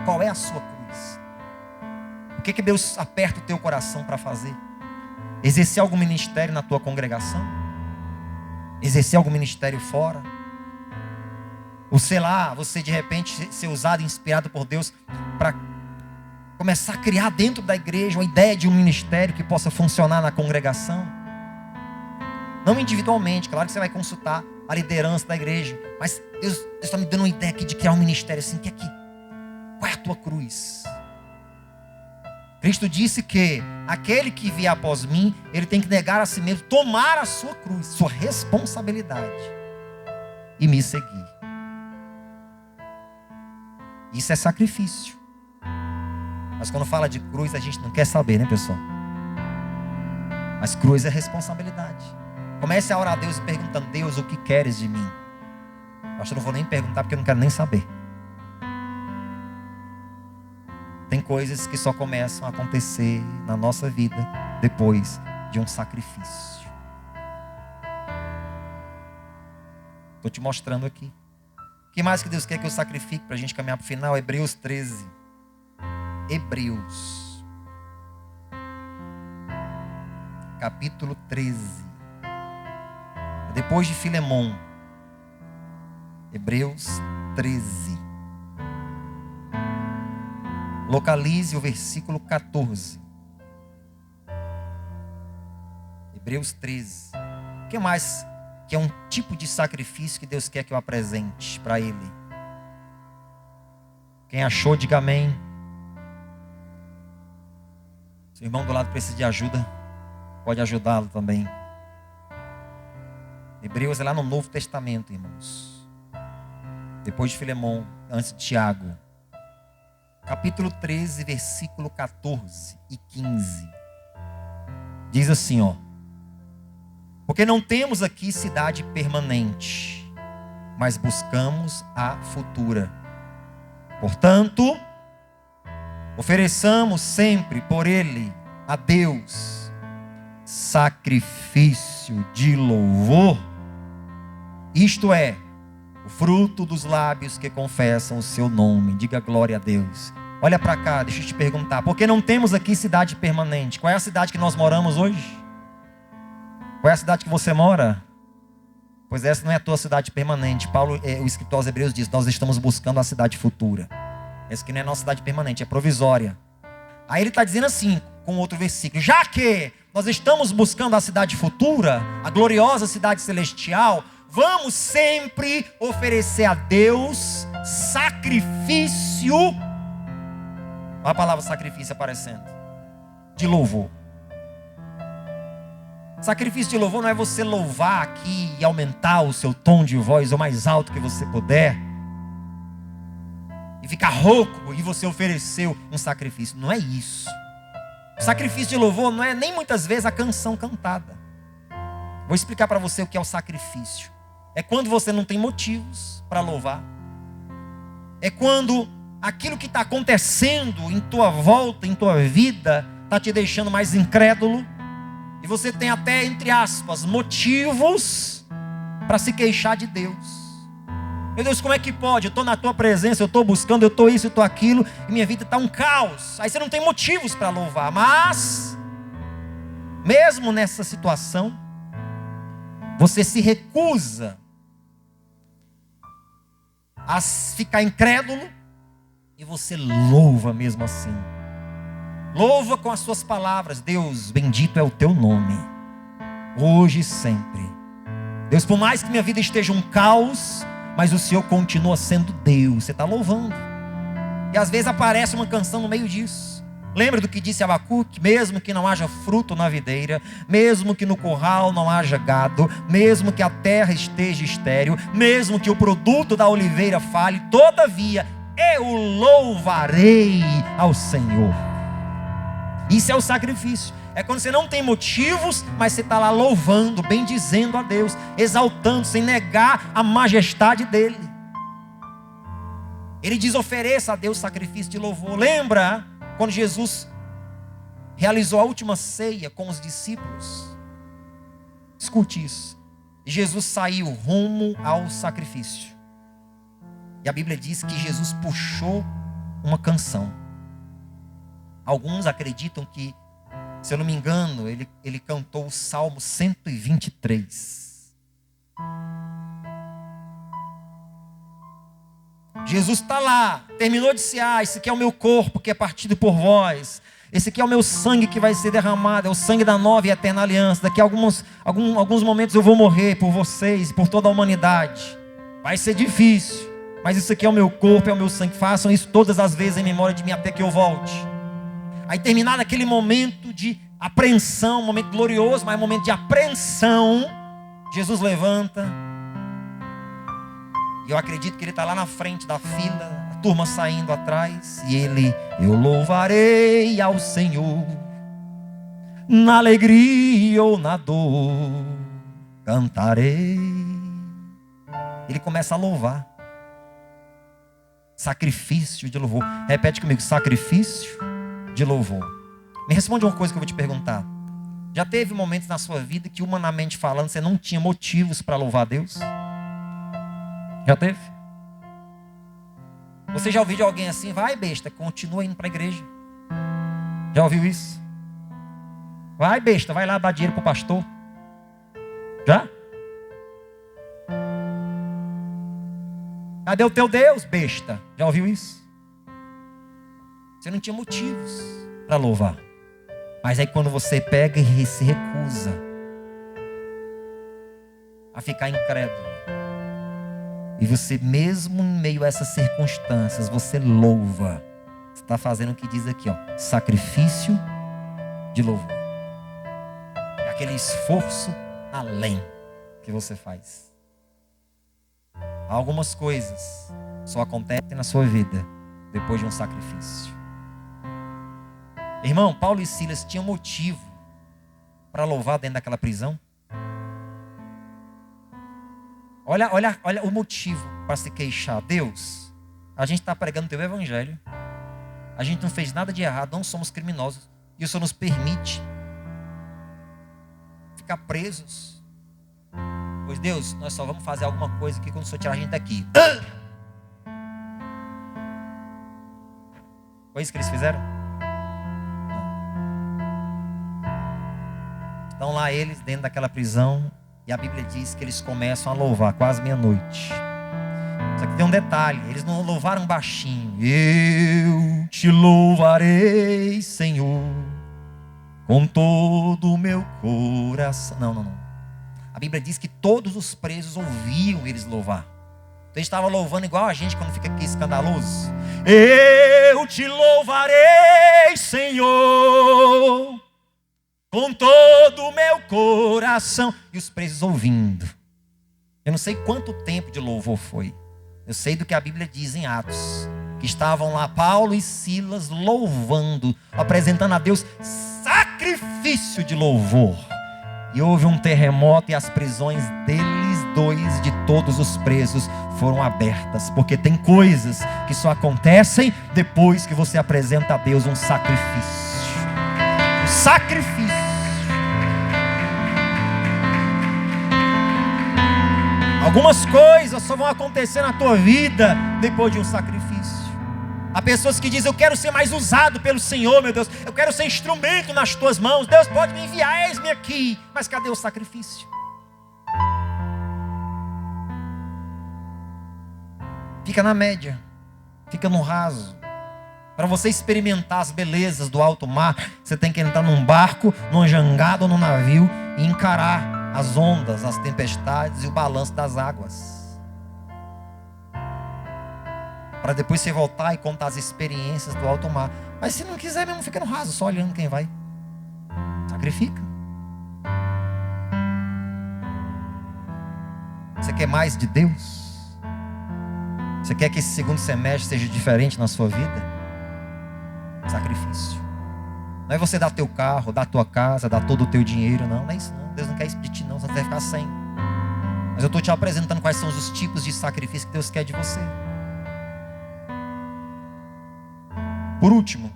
Qual é a sua cruz? O que Deus aperta o teu coração para fazer? Exercer algum ministério na tua congregação? Exercer algum ministério fora? Ou sei lá, você de repente ser usado, inspirado por Deus para começar a criar dentro da igreja uma ideia de um ministério que possa funcionar na congregação? Não individualmente, claro que você vai consultar a liderança da igreja, mas Deus está me dando uma ideia aqui de criar um ministério assim. Qual é a tua cruz? Cristo disse que aquele que vier após mim, ele tem que negar a si mesmo, tomar a sua cruz, sua responsabilidade e me seguir. Isso é sacrifício. Mas quando fala de cruz, a gente não quer saber, né, pessoal? Mas cruz é responsabilidade. Comece a orar a Deus perguntando: Deus, o que queres de mim? Pastor, eu não vou nem perguntar porque eu não quero nem saber. Tem coisas que só começam a acontecer na nossa vida depois de um sacrifício. Estou te mostrando aqui. O que mais que Deus quer que eu sacrifique para a gente caminhar para o final? Hebreus 13. Hebreus. Capítulo 13. Depois de Filemon. Hebreus 13. Localize o versículo 14. Hebreus 13. O que mais que é um tipo de sacrifício que Deus quer que eu apresente para Ele? Quem achou, diga amém. Seu irmão do lado precisa de ajuda, pode ajudá-lo também. Hebreus é lá no Novo Testamento, irmãos. Depois de Filemon, antes de Tiago. Capítulo 13, versículo 14 e 15. Diz assim, ó: porque não temos aqui cidade permanente, mas buscamos a futura. Portanto, ofereçamos sempre por ele a Deus sacrifício de louvor, isto é, o fruto dos lábios que confessam o seu nome. Diga glória a Deus. Olha para cá, deixa eu te perguntar. Por que não temos aqui cidade permanente? Qual é a cidade que nós moramos hoje? Qual é a cidade que você mora? Pois essa não é a tua cidade permanente. Paulo, o escritor aos Hebreus diz: nós estamos buscando a cidade futura. Essa aqui não é a nossa cidade permanente, é provisória. Aí ele está dizendo assim, com outro versículo: já que nós estamos buscando a cidade futura, a gloriosa cidade celestial, vamos sempre oferecer a Deus sacrifício. Olha a palavra sacrifício aparecendo. De louvor. Sacrifício de louvor não é você louvar aqui e aumentar o seu tom de voz o mais alto que você puder. E ficar rouco e você ofereceu um sacrifício. Não é isso. O sacrifício de louvor não é nem muitas vezes a canção cantada. Vou explicar para você o que é o sacrifício. É quando você não tem motivos para louvar. É quando aquilo que está acontecendo em tua volta, em tua vida, está te deixando mais incrédulo. E você tem até, entre aspas, motivos para se queixar de Deus. Meu Deus, como é que pode? Eu estou na tua presença, eu estou buscando, eu estou isso, eu estou aquilo, e minha vida está um caos. Aí você não tem motivos para louvar. Mas, mesmo nessa situação, você se recusa a ficar incrédulo e você louva mesmo assim. Louva com as suas palavras. Deus, bendito é o teu nome, hoje e sempre. Deus, por mais que minha vida esteja um caos, mas o Senhor continua sendo Deus. Você está louvando. E às vezes aparece uma canção no meio disso. Lembra do que disse Abacuque? Mesmo que não haja fruto na videira, mesmo que no curral não haja gado, mesmo que a terra esteja estéril, mesmo que o produto da oliveira fale, todavia eu louvarei ao Senhor. Isso é o sacrifício. É quando você não tem motivos, mas você está lá louvando, bendizendo a Deus, exaltando, sem negar a majestade dEle. Ele diz: ofereça a Deus sacrifício de louvor. Lembra quando Jesus realizou a última ceia com os discípulos? Escute isso. E Jesus saiu rumo ao sacrifício. E a Bíblia diz que Jesus puxou uma canção. Alguns acreditam que, se eu não me engano, ele cantou o Salmo 123. Jesus está lá, terminou de cear. Esse aqui é o meu corpo que é partido por vós. Esse aqui é o meu sangue que vai ser derramado. É o sangue da nova e eterna aliança. Daqui a alguns momentos eu vou morrer por vocês, por toda a humanidade. Vai ser difícil, mas isso aqui é o meu corpo, é o meu sangue. Façam isso todas as vezes em memória de mim até que eu volte. Aí, terminado aquele momento de apreensão, um momento glorioso, mas um momento de apreensão, Jesus levanta. E eu acredito que ele está lá na frente da fila, a turma saindo atrás. E ele: eu louvarei ao Senhor, na alegria ou na dor, cantarei. Ele começa a louvar. Sacrifício de louvor. Repete comigo: sacrifício de louvor. Me responde uma coisa que eu vou te perguntar. Já teve momentos na sua vida que, humanamente falando, você não tinha motivos para louvar a Deus? Já teve? Você já ouviu de alguém assim: vai besta, continua indo para a igreja? Já ouviu isso? Vai besta, vai lá dar dinheiro para o pastor? Já? Cadê o teu Deus, besta? Já ouviu isso? Você não tinha motivos para louvar. Mas aí quando você pega e se recusa a ficar incrédulo, e você mesmo em meio a essas circunstâncias, você louva. Você está fazendo o que diz aqui, ó: sacrifício de louvor. É aquele esforço além que você faz. Algumas coisas só acontecem na sua vida depois de um sacrifício. Irmão, Paulo e Silas tinham motivo para louvar dentro daquela prisão. Olha o motivo para se queixar. Deus, a gente está pregando o teu evangelho. A gente não fez nada de errado, não somos criminosos. E o Senhor nos permite ficar presos. Pois Deus, nós só vamos fazer alguma coisa aqui quando o Senhor tirar a gente daqui. Foi isso que eles fizeram? Estão lá eles dentro daquela prisão. E a Bíblia diz que eles começam a louvar quase meia-noite. Só que tem um detalhe: eles não louvaram baixinho. Eu te louvarei, Senhor, com todo o meu coração. Não. A Bíblia diz que todos os presos ouviam eles louvar. Você estava louvando igual a gente quando fica aqui escandaloso. Eu te louvarei, Senhor, com todo o meu coração. E os presos ouvindo. Eu não sei quanto tempo de louvor foi. Eu sei do que a Bíblia diz em Atos. Que estavam lá Paulo e Silas louvando, apresentando a Deus sacrifício de louvor. E houve um terremoto e as prisões deles dois, de todos os presos, foram abertas. Porque tem coisas que só acontecem depois que você apresenta a Deus um sacrifício. Um sacrifício. Algumas coisas só vão acontecer na tua vida depois de um sacrifício. Há pessoas que dizem: eu quero ser mais usado pelo Senhor, meu Deus. Eu quero ser instrumento nas tuas mãos. Deus pode me enviar, eis-me aqui. Mas cadê o sacrifício? Fica na média. Fica no raso. Para você experimentar as belezas do alto mar, você tem que entrar num barco, numa jangada ou num navio e encarar as ondas, as tempestades e o balanço das águas. Para depois você voltar e contar as experiências do alto mar. Mas se não quiser mesmo, fica no raso, só olhando quem vai. Sacrifica. Você quer mais de Deus? Você quer que esse segundo semestre seja diferente na sua vida? Sacrifício. Não é você dar teu carro, dar tua casa, dar todo o teu dinheiro, não. Não é isso não. Deus não quer isso de ti não, senão você vai ficar sem. Mas eu estou te apresentando quais são os tipos de sacrifício que Deus quer de você. Por último,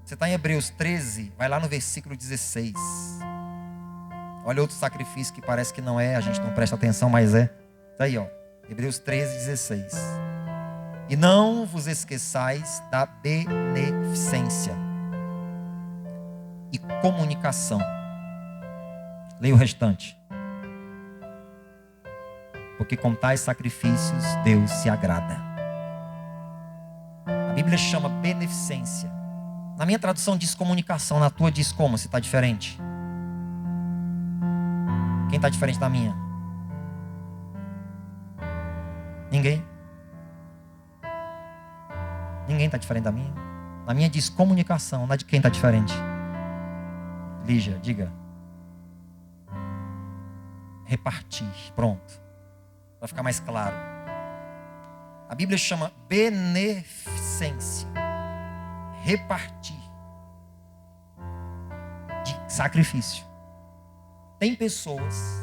você está em Hebreus 13, vai lá no versículo 16. Olha outro sacrifício que parece que não é, a gente não presta atenção, mas é. Está aí, ó, Hebreus 13, 16. E não vos esqueçais da beneficência e comunicação. Leia o restante. Porque com tais sacrifícios Deus se agrada. A Bíblia chama beneficência. Na minha tradução diz comunicação, na tua diz como? Se está diferente. Quem está diferente da minha? Ninguém? Ninguém está diferente da minha? Na minha diz comunicação, na de quem está diferente? Lígia, diga. Repartir, pronto. Para ficar mais claro. A Bíblia chama beneficência. Repartir. De sacrifício. Tem pessoas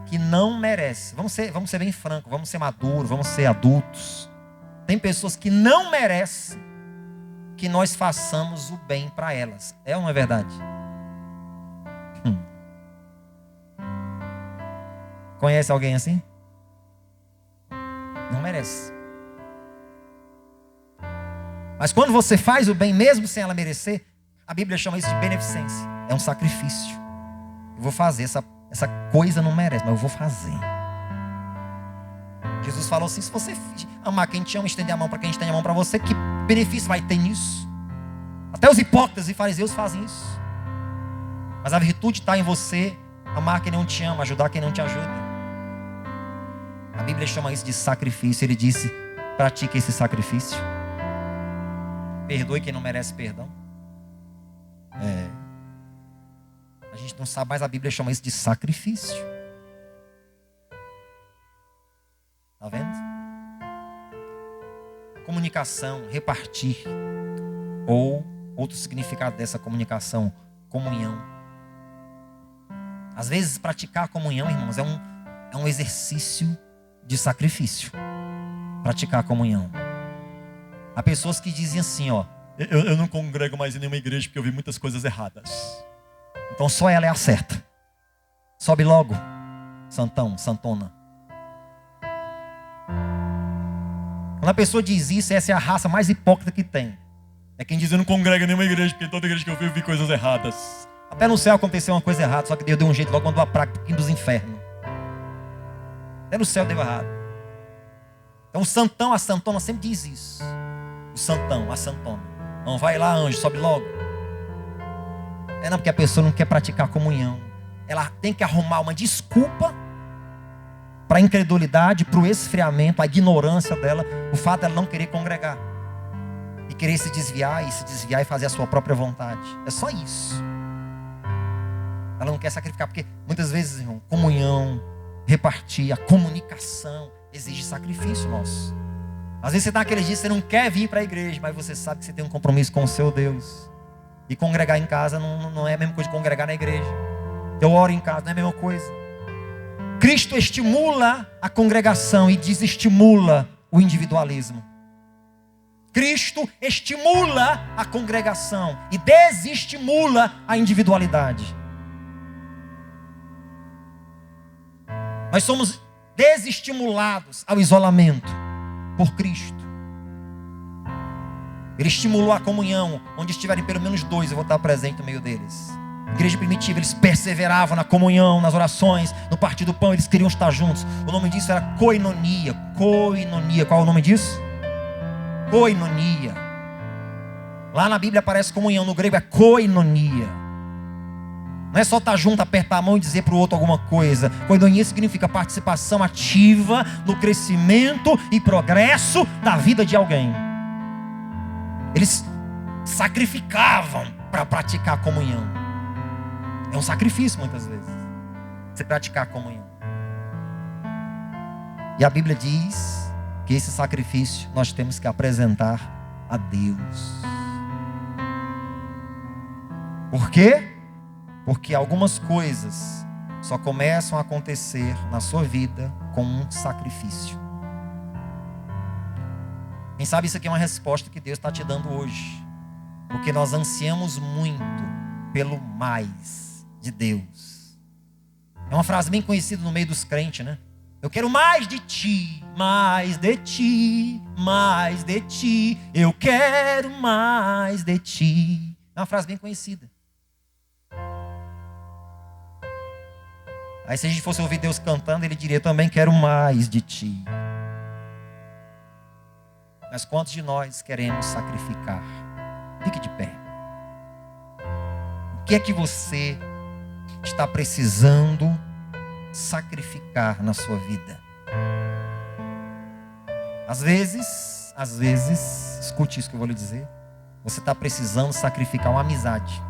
que não merecem. Vamos ser bem francos, vamos ser maduros, vamos ser adultos. Tem pessoas que não merecem que nós façamos o bem para elas. É ou não é verdade? Conhece alguém assim? Não merece. Mas quando você faz o bem mesmo sem ela merecer, a Bíblia chama isso de beneficência. É um sacrifício. Eu vou fazer, essa coisa não merece, mas eu vou fazer. Jesus falou assim: se você amar quem te ama, estender a mão para quem estende a mão para você, que benefício vai ter nisso? Até os hipócritas e fariseus fazem isso. Mas a virtude está em você amar quem não te ama, ajudar quem não te ajuda. A Bíblia chama isso de sacrifício. Ele disse: pratique esse sacrifício. Perdoe quem não merece perdão. A gente não sabe, mas a Bíblia chama isso de sacrifício. Está vendo? Comunicação, repartir. Ou outro significado dessa comunicação, comunhão. Às vezes praticar a comunhão, irmãos, é um exercício de sacrifício. Praticar a comunhão. Há pessoas que dizem assim, ó: eu não congrego mais em nenhuma igreja porque eu vi muitas coisas erradas. Então só ela é a certa. Sobe logo, santão, santona. Quando a pessoa diz isso, essa é a raça mais hipócrita que tem. É quem diz: eu não congrego em nenhuma igreja porque toda igreja que eu vi coisas erradas. Até no céu aconteceu uma coisa errada, só que Deus deu um jeito, logo mandou a praga para dos infernos. Até no céu deu errado. Então o santão, a santona sempre diz isso. O santão, a santona: não, vai lá, anjo, sobe logo. Não, porque a pessoa não quer praticar a comunhão. Ela tem que arrumar uma desculpa para a incredulidade, para o esfriamento, a ignorância dela, o fato dela não querer congregar. E querer se desviar e fazer a sua própria vontade. É só isso. Ela não quer sacrificar, porque muitas vezes, irmão, comunhão, repartir, a comunicação exige sacrifício nosso. Às vezes você está naqueles dias que você não quer vir para a igreja, mas você sabe que você tem um compromisso com o seu Deus. E congregar em casa não é a mesma coisa de congregar na igreja. Eu oro em casa, não é a mesma coisa. Cristo estimula a congregação e desestimula o individualismo. Cristo estimula a congregação e desestimula a individualidade. Nós somos desestimulados ao isolamento por Cristo. Ele estimulou a comunhão. Onde estiverem pelo menos 2, eu vou estar presente no meio deles. Igreja primitiva, eles perseveravam na comunhão, nas orações, no partir do pão, eles queriam estar juntos. O nome disso era koinonia. Koinonia, qual é o nome disso? Koinonia. Lá na Bíblia aparece comunhão, no grego é koinonia. Não é só estar junto, apertar a mão e dizer para o outro alguma coisa. Koinonia significa participação ativa no crescimento e progresso da vida de alguém. Eles sacrificavam para praticar a comunhão. É um sacrifício muitas vezes, você praticar a comunhão. E a Bíblia diz que esse sacrifício nós temos que apresentar a Deus. Por quê? Porque algumas coisas só começam a acontecer na sua vida com um sacrifício. Quem sabe isso aqui é uma resposta que Deus está te dando hoje. Porque nós ansiamos muito pelo mais de Deus. É uma frase bem conhecida no meio dos crentes, né? Eu quero mais de ti, mais de ti, mais de ti. Eu quero mais de ti. É uma frase bem conhecida. Aí se a gente fosse ouvir Deus cantando, ele diria também: quero mais de ti. Mas quantos de nós queremos sacrificar? Fique de pé. O que é que você está precisando sacrificar na sua vida? Às vezes, escute isso que eu vou lhe dizer. Você está precisando sacrificar uma amizade.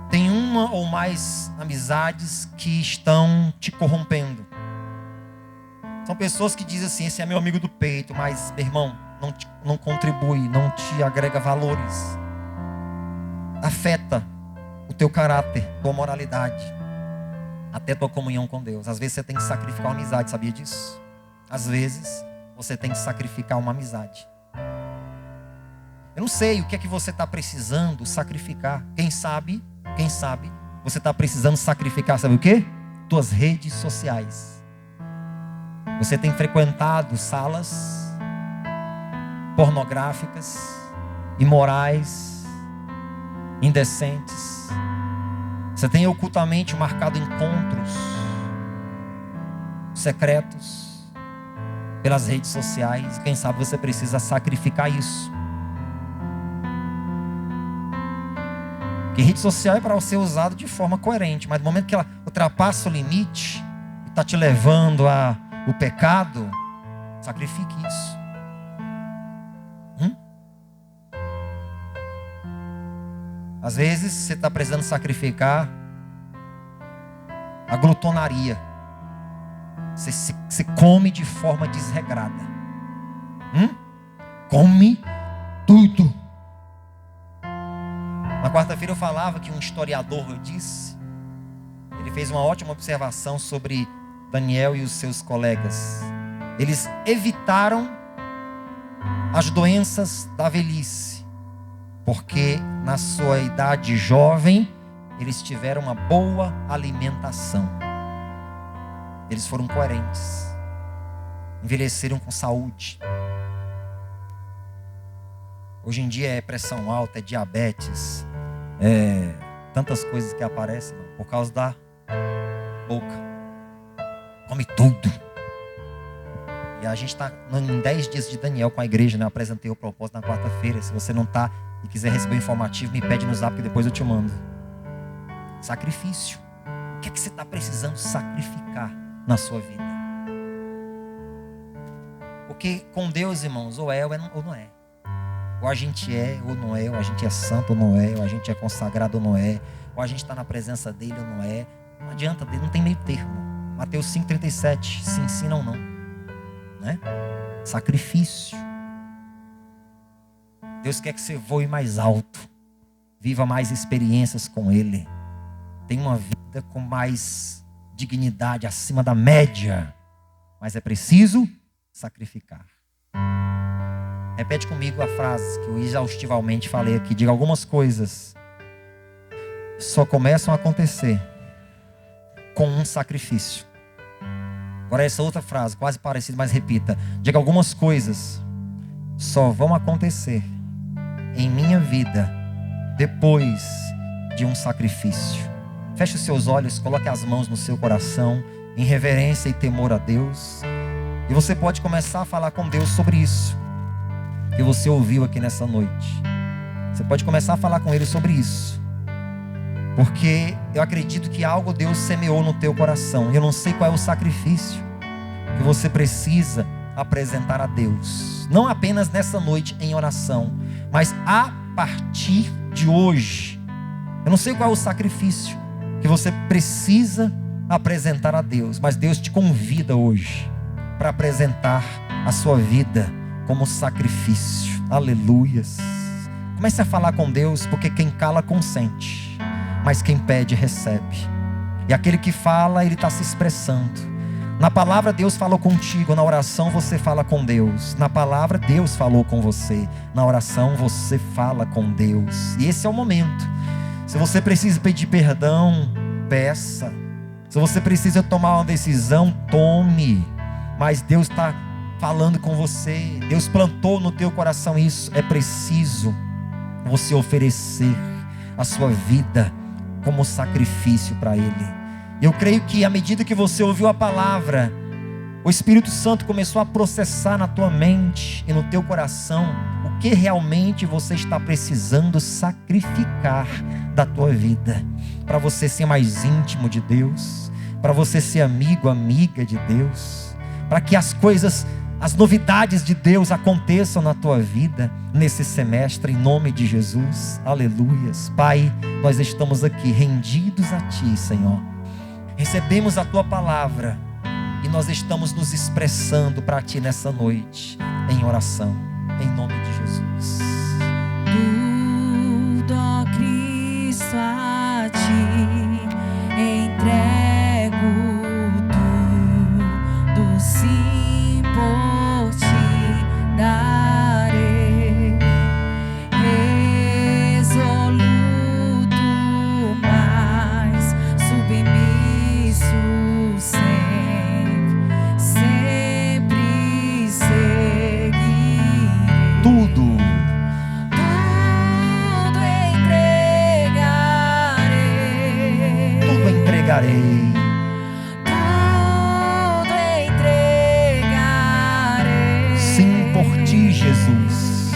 Tem uma ou mais amizades que estão te corrompendo. São pessoas que dizem assim: esse é meu amigo do peito, mas, meu irmão, não contribui, não te agrega valores. Afeta o teu caráter, tua moralidade, até tua comunhão com Deus. Às vezes você tem que sacrificar uma amizade, sabia disso? Às vezes você tem que sacrificar uma amizade. Eu não sei o que é que você está precisando sacrificar. Quem sabe, você está precisando sacrificar, sabe o quê? Tuas redes sociais. Você tem frequentado salas pornográficas, imorais, indecentes. Você tem ocultamente marcado encontros secretos pelas redes sociais. Quem sabe você precisa sacrificar isso. Porque rede social é para ser usado de forma coerente, mas no momento que ela ultrapassa o limite e está te levando ao pecado, sacrifique isso. Às vezes você está precisando sacrificar a glutonaria. Você come de forma desregrada. Come tudo. Na quarta-feira eu falava que um historiador disse, ele fez uma ótima observação sobre Daniel e os seus colegas. Eles evitaram as doenças da velhice, porque na sua idade jovem eles tiveram uma boa alimentação. Eles foram coerentes, envelheceram com saúde. Hoje em dia é pressão alta, é diabetes, tantas coisas que aparecem por causa da boca. Come tudo. E a gente está em 10 dias de Daniel com a igreja, né? Eu apresentei o propósito na quarta-feira. Se você não está e quiser receber o informativo, me pede no zap que depois eu te mando. Sacrifício. O que é que você está precisando sacrificar na sua vida. Porque com Deus, irmãos, ou é ou não é. Ou a gente é ou não é, ou a gente é santo ou não é, ou a gente é consagrado ou não é, ou a gente está na presença dele ou não é. Não adianta, não tem meio termo. Mateus 5,37, sim, sim, não, não. Né? Sacrifício. Deus quer que você voe mais alto, viva mais experiências com Ele, tenha uma vida com mais dignidade, acima da média, mas é preciso sacrificar. Repete comigo a frase que eu exaustivamente falei aqui. Diga: algumas coisas só começam a acontecer com um sacrifício. Agora essa outra frase, quase parecida, mas repita. Diga: algumas coisas só vão acontecer em minha vida depois de um sacrifício. Feche os seus olhos, coloque as mãos no seu coração, em reverência e temor a Deus. E você pode começar a falar com Deus sobre isso que você ouviu aqui nessa noite. Você pode começar a falar com Ele sobre isso, porque eu acredito que algo Deus semeou no teu coração. Eu não sei qual é o sacrifício que você precisa apresentar a Deus, não apenas nessa noite em oração, mas a partir de hoje. Eu não sei qual é o sacrifício que você precisa apresentar a Deus, mas Deus te convida hoje para apresentar a sua vida como sacrifício. Aleluias. Comece a falar com Deus, porque quem cala consente, mas quem pede recebe. E aquele que fala, ele está se expressando. Na palavra Deus falou contigo, na oração você fala com Deus. Na palavra Deus falou com você, na oração você fala com Deus. E esse é o momento. Se você precisa pedir perdão, peça. Se você precisa tomar uma decisão, tome. Mas Deus está falando com você. Deus plantou no teu coração isso. É preciso você oferecer a sua vida como sacrifício para Ele. Eu creio que à medida que você ouviu a palavra, o Espírito Santo começou a processar na tua mente e no teu coração o que realmente você está precisando sacrificar da tua vida, para você ser mais íntimo de Deus, para você ser amigo, amiga de Deus, para que as coisas, as novidades de Deus aconteçam na tua vida nesse semestre, em nome de Jesus. Aleluias. Pai, nós estamos aqui rendidos a Ti, Senhor. Recebemos a Tua palavra e nós estamos nos expressando para Ti nessa noite, em oração, em nome de Jesus. Tudo, ó Cristo, a Ti entrego, tudo sim por Ti darei, resoluto, mas submisso sempre seguirei. Tudo entregarei. Tudo entregarei. Sim, por Ti, Jesus.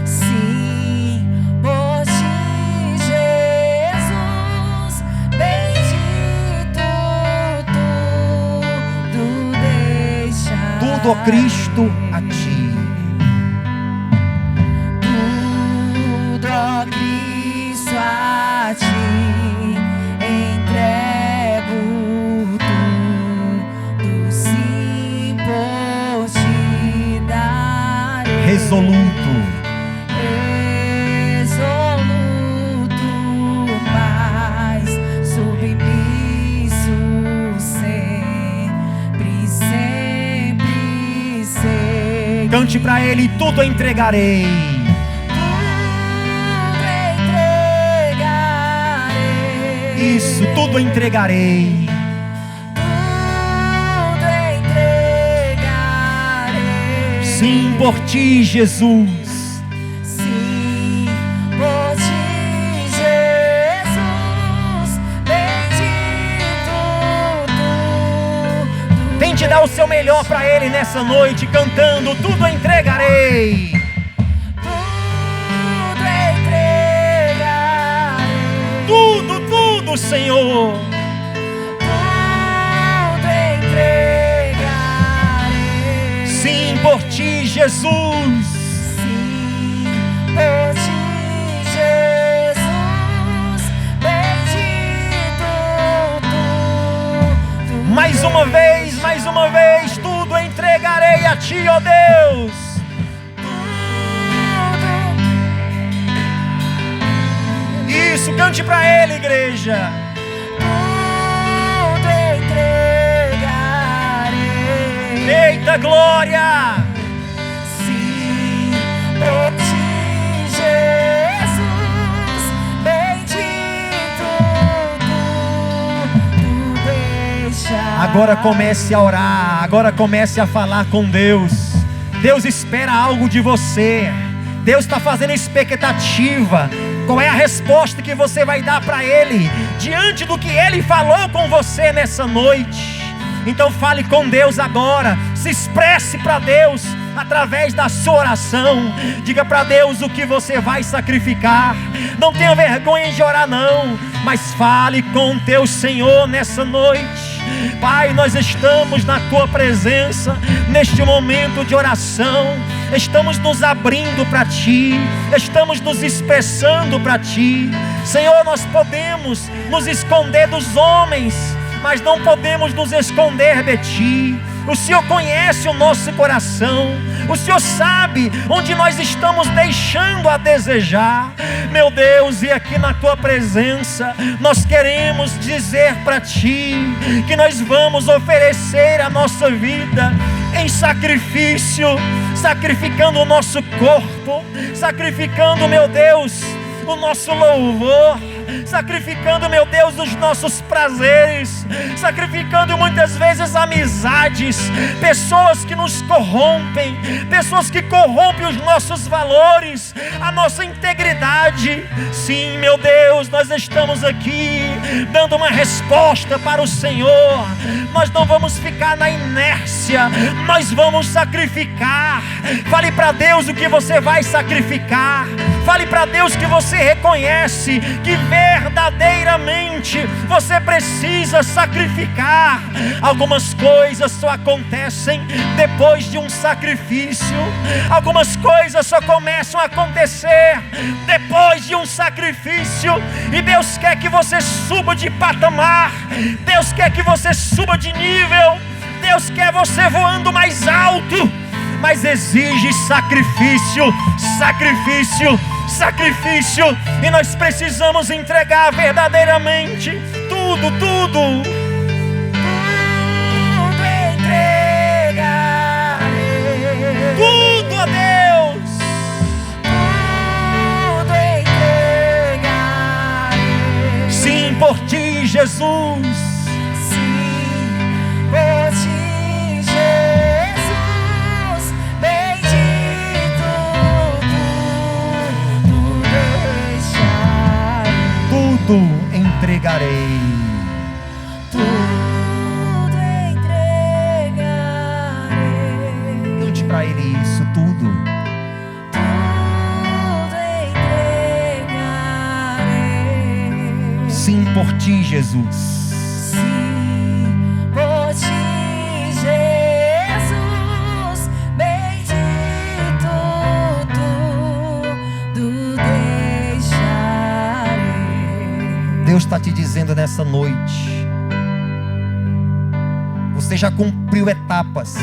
Sim, por Ti, Jesus. Bendito, tudo deixarei. Tudo, ó Cristo, a Ti. Tudo, ó Cristo, a Ti entrego, tudo sim por Ti darei. Resoluto, mas submisso sempre seguirei. cante para Ele: tudo entregarei. Isso, tudo entregarei. Tudo entregarei. Sim, por Ti, Jesus. Sim, por Ti, Jesus. Bendito, tudo. Tente dar o seu melhor para Ele nessa noite, cantando: tudo entregarei. Tudo entregarei. Tudo, Senhor. Tudo entregarei. Jesus. Sim, por ti, Jesus, bendito tu. Mais uma vez, tudo entregarei a ti, ó Deus. Isso, cante para Ele, igreja. Tudo entregarei. Eita glória! Sim, por ti, Jesus, bendito tu deixa. Agora comece a orar, agora comece a falar com Deus. Deus espera algo de você. Deus está fazendo expectativa. Qual é a resposta que você vai dar para Ele diante do que Ele falou com você nessa noite? Então fale com Deus agora. Se expresse para Deus através da sua oração. Diga para Deus o que você vai sacrificar. Não tenha vergonha de orar não, mas fale com o teu Senhor nessa noite. Pai, nós estamos na Tua presença, neste momento de oração. Estamos nos abrindo para Ti, estamos nos expressando para Ti. Senhor, nós podemos nos esconder dos homens, mas não podemos nos esconder de Ti. O Senhor conhece o nosso coração. O Senhor sabe onde nós estamos deixando a desejar. Meu Deus, e aqui na Tua presença nós queremos dizer para Ti que nós vamos oferecer a nossa vida em sacrifício, sacrificando o nosso corpo, sacrificando, meu Deus, o nosso louvor, sacrificando, meu Deus, os nossos prazeres, sacrificando muitas vezes amizades, pessoas que nos corrompem, pessoas que corrompem os nossos valores, a nossa integridade. Sim, meu Deus, nós estamos aqui dando uma resposta para o Senhor. Nós não vamos ficar na inércia, nós vamos sacrificar. Fale para Deus o que você vai sacrificar. Fale para Deus que você reconhece que verdadeiramente você precisa sacrificar. Algumas coisas só acontecem depois de um sacrifício. Algumas coisas só começam a acontecer depois de um sacrifício. E Deus quer que você suba de patamar. Deus quer que você suba de nível. Deus quer você voando mais alto. Mas exige sacrifício, sacrifício, sacrifício. E nós precisamos entregar verdadeiramente tudo, tudo. Tudo entregarei. Tudo a Deus. Tudo entregarei. Sim, por Ti, Jesus. Sim, por ti, Jesus, bendito tu deixarei. Tudo entregarei. Tudo entregarei. Cante para Ele isso, tudo. Tudo entregarei. Sim, por Ti, Jesus. Sim, por ti, Jesus, bendito tu deixarei. Deus está te dizendo nessa noite: você já cumpriu etapas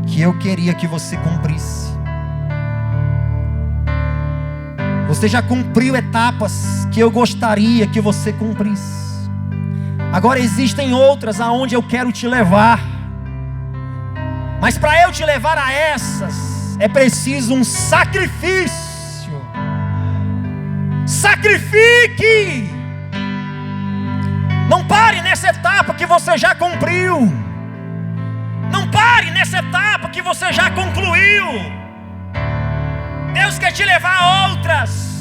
que eu queria que você cumprisse. Você já cumpriu etapas que eu gostaria que você cumprisse. Agora existem outras aonde eu quero te levar. Mas para eu te levar a essas, é preciso um sacrifício. Sacrifique! Não pare nessa etapa que você já cumpriu. Não pare nessa etapa que você já concluiu. Deus quer te levar a outras.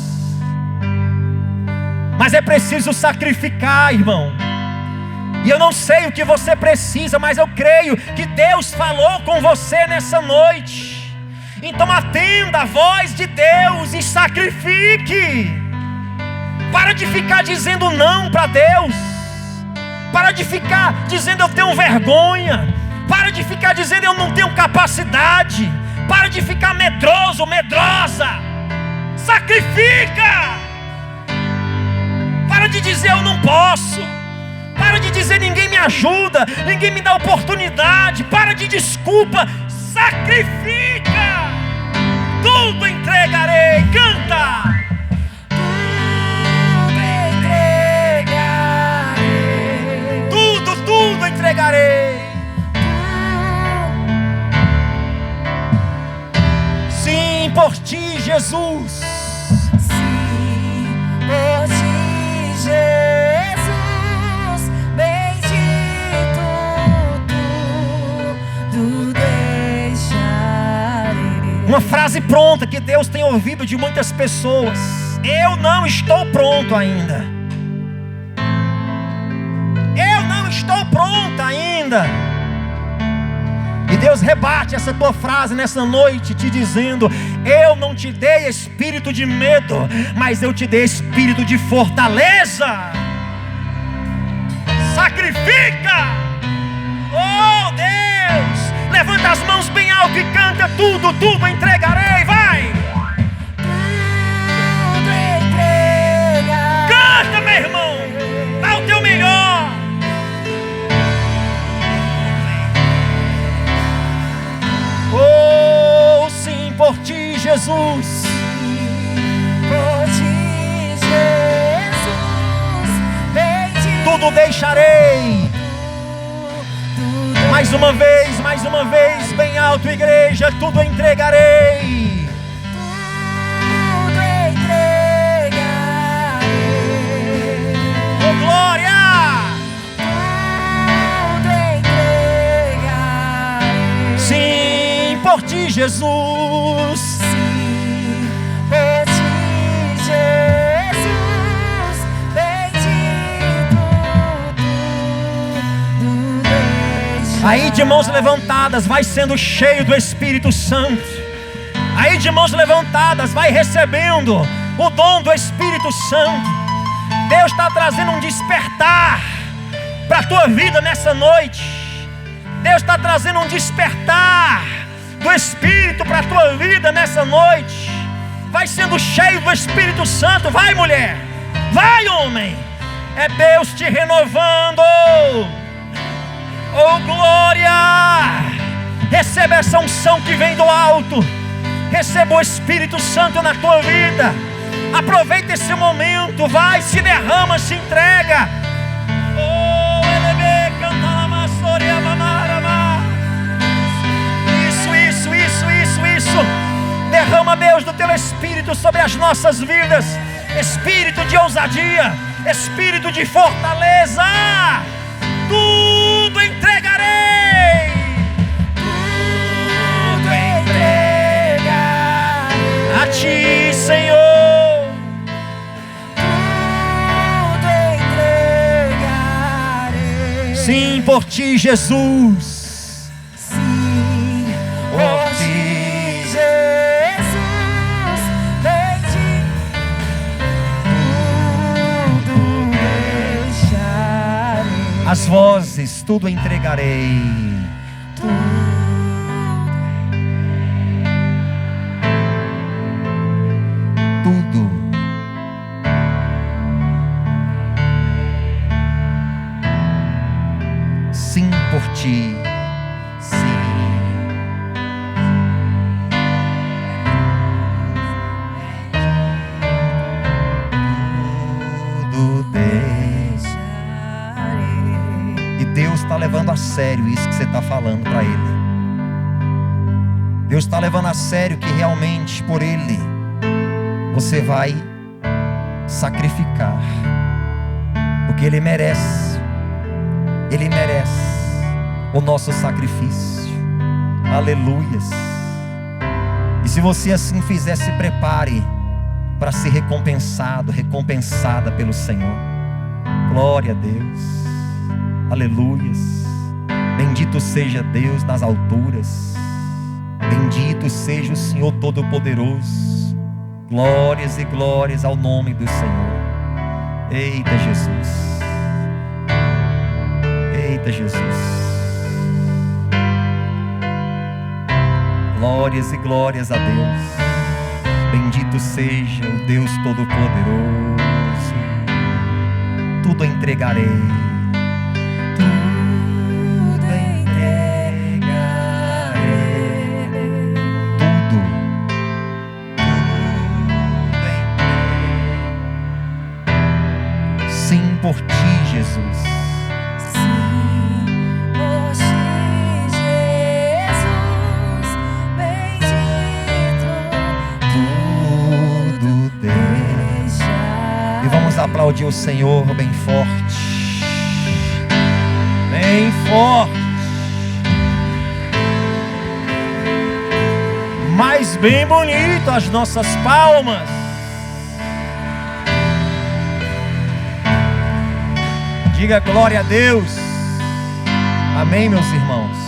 Mas é preciso sacrificar, irmão. E eu não sei o que você precisa, mas eu creio que Deus falou com você nessa noite. Então atenda a voz de Deus e sacrifique. Para de ficar dizendo não para Deus. Para de ficar dizendo eu tenho vergonha. Para de ficar dizendo eu não tenho capacidade. Para de ficar medroso, medrosa. Sacrifica. Para de dizer eu não posso. Para de dizer ninguém me ajuda, ninguém me dá oportunidade. Para de desculpa. Sacrifica. Tudo entregarei. Canta. Tudo entregarei. Sim, por ti, Jesus. Sim, por ti, Jesus, bendito tudo deixarei. Uma frase pronta que Deus tem ouvido de muitas pessoas: eu não estou pronto ainda. Eu não estou pronta ainda. E Deus rebate essa tua frase nessa noite, te dizendo: eu não te dei espírito de medo, mas eu te dei espírito de fortaleza. Sacrifica. Oh Deus, levanta as mãos bem alto e canta: tudo entregarei. Vai. Tudo entregarei. Canta, meu irmão. Dá o teu melhor. Oh, sim, por ti, Jesus. Por ti, Jesus, bendito Tudo deixarei. Mais uma vez, bem alto, igreja. Tudo entregarei. tudo entregarei. Oh, glória. Tudo entregarei. Sim, por ti, Jesus. Sim, por ti, Jesus, bendito tudo deixarei. Aí de mãos levantadas, vai sendo cheio do Espírito Santo. Aí de mãos levantadas, vai recebendo o dom do Espírito Santo. Deus está trazendo um despertar para a tua vida nessa noite. Deus está trazendo um despertar do Espírito para a tua vida nessa noite. Vai sendo cheio do Espírito Santo. Vai, mulher. Vai, homem. É Deus te renovando. Oh, glória. Receba essa unção que vem do alto. Receba o Espírito Santo na tua vida. Aproveita esse momento. Vai, se derrama, se entrega. Oh, elebe, canta la masoria, mamarama. Isso. Derrama, Deus, do teu Espírito sobre as nossas vidas. Espírito de ousadia, Espírito de fortaleza. Tudo entregarei. Tudo entregarei. A ti, Senhor. Tudo entregarei. Sim, por ti, Jesus. Sim, por ti, Jesus, bendito tudo deixarei. As vozes, tudo entregarei. Tudo. Sim, por ti. Sim. Tudo deixarei. E Deus está levando a sério isso que você está falando para Ele. Deus está levando a sério que realmente por Ele você vai sacrificar, porque Ele merece. Ele merece o nosso sacrifício. Aleluias. E se você assim fizer, se prepare para ser recompensado, recompensada pelo Senhor. Glória a Deus. Aleluias. Bendito seja Deus nas alturas. Bendito seja o Senhor Todo-Poderoso. Glórias e glórias ao nome do Senhor. Eita Jesus. Eita Jesus. Glórias e glórias a Deus. Bendito seja o Deus Todo-Poderoso. Tudo entregarei. Tudo entregarei. Tudo. Sim, por ti, Jesus. Sim, por ti, Jesus, bendito, Tudo deixa. E vamos aplaudir o Senhor bem forte. Bem forte. Mas bem bonito as nossas palmas. Diga glória a Deus. Amém, meus irmãos.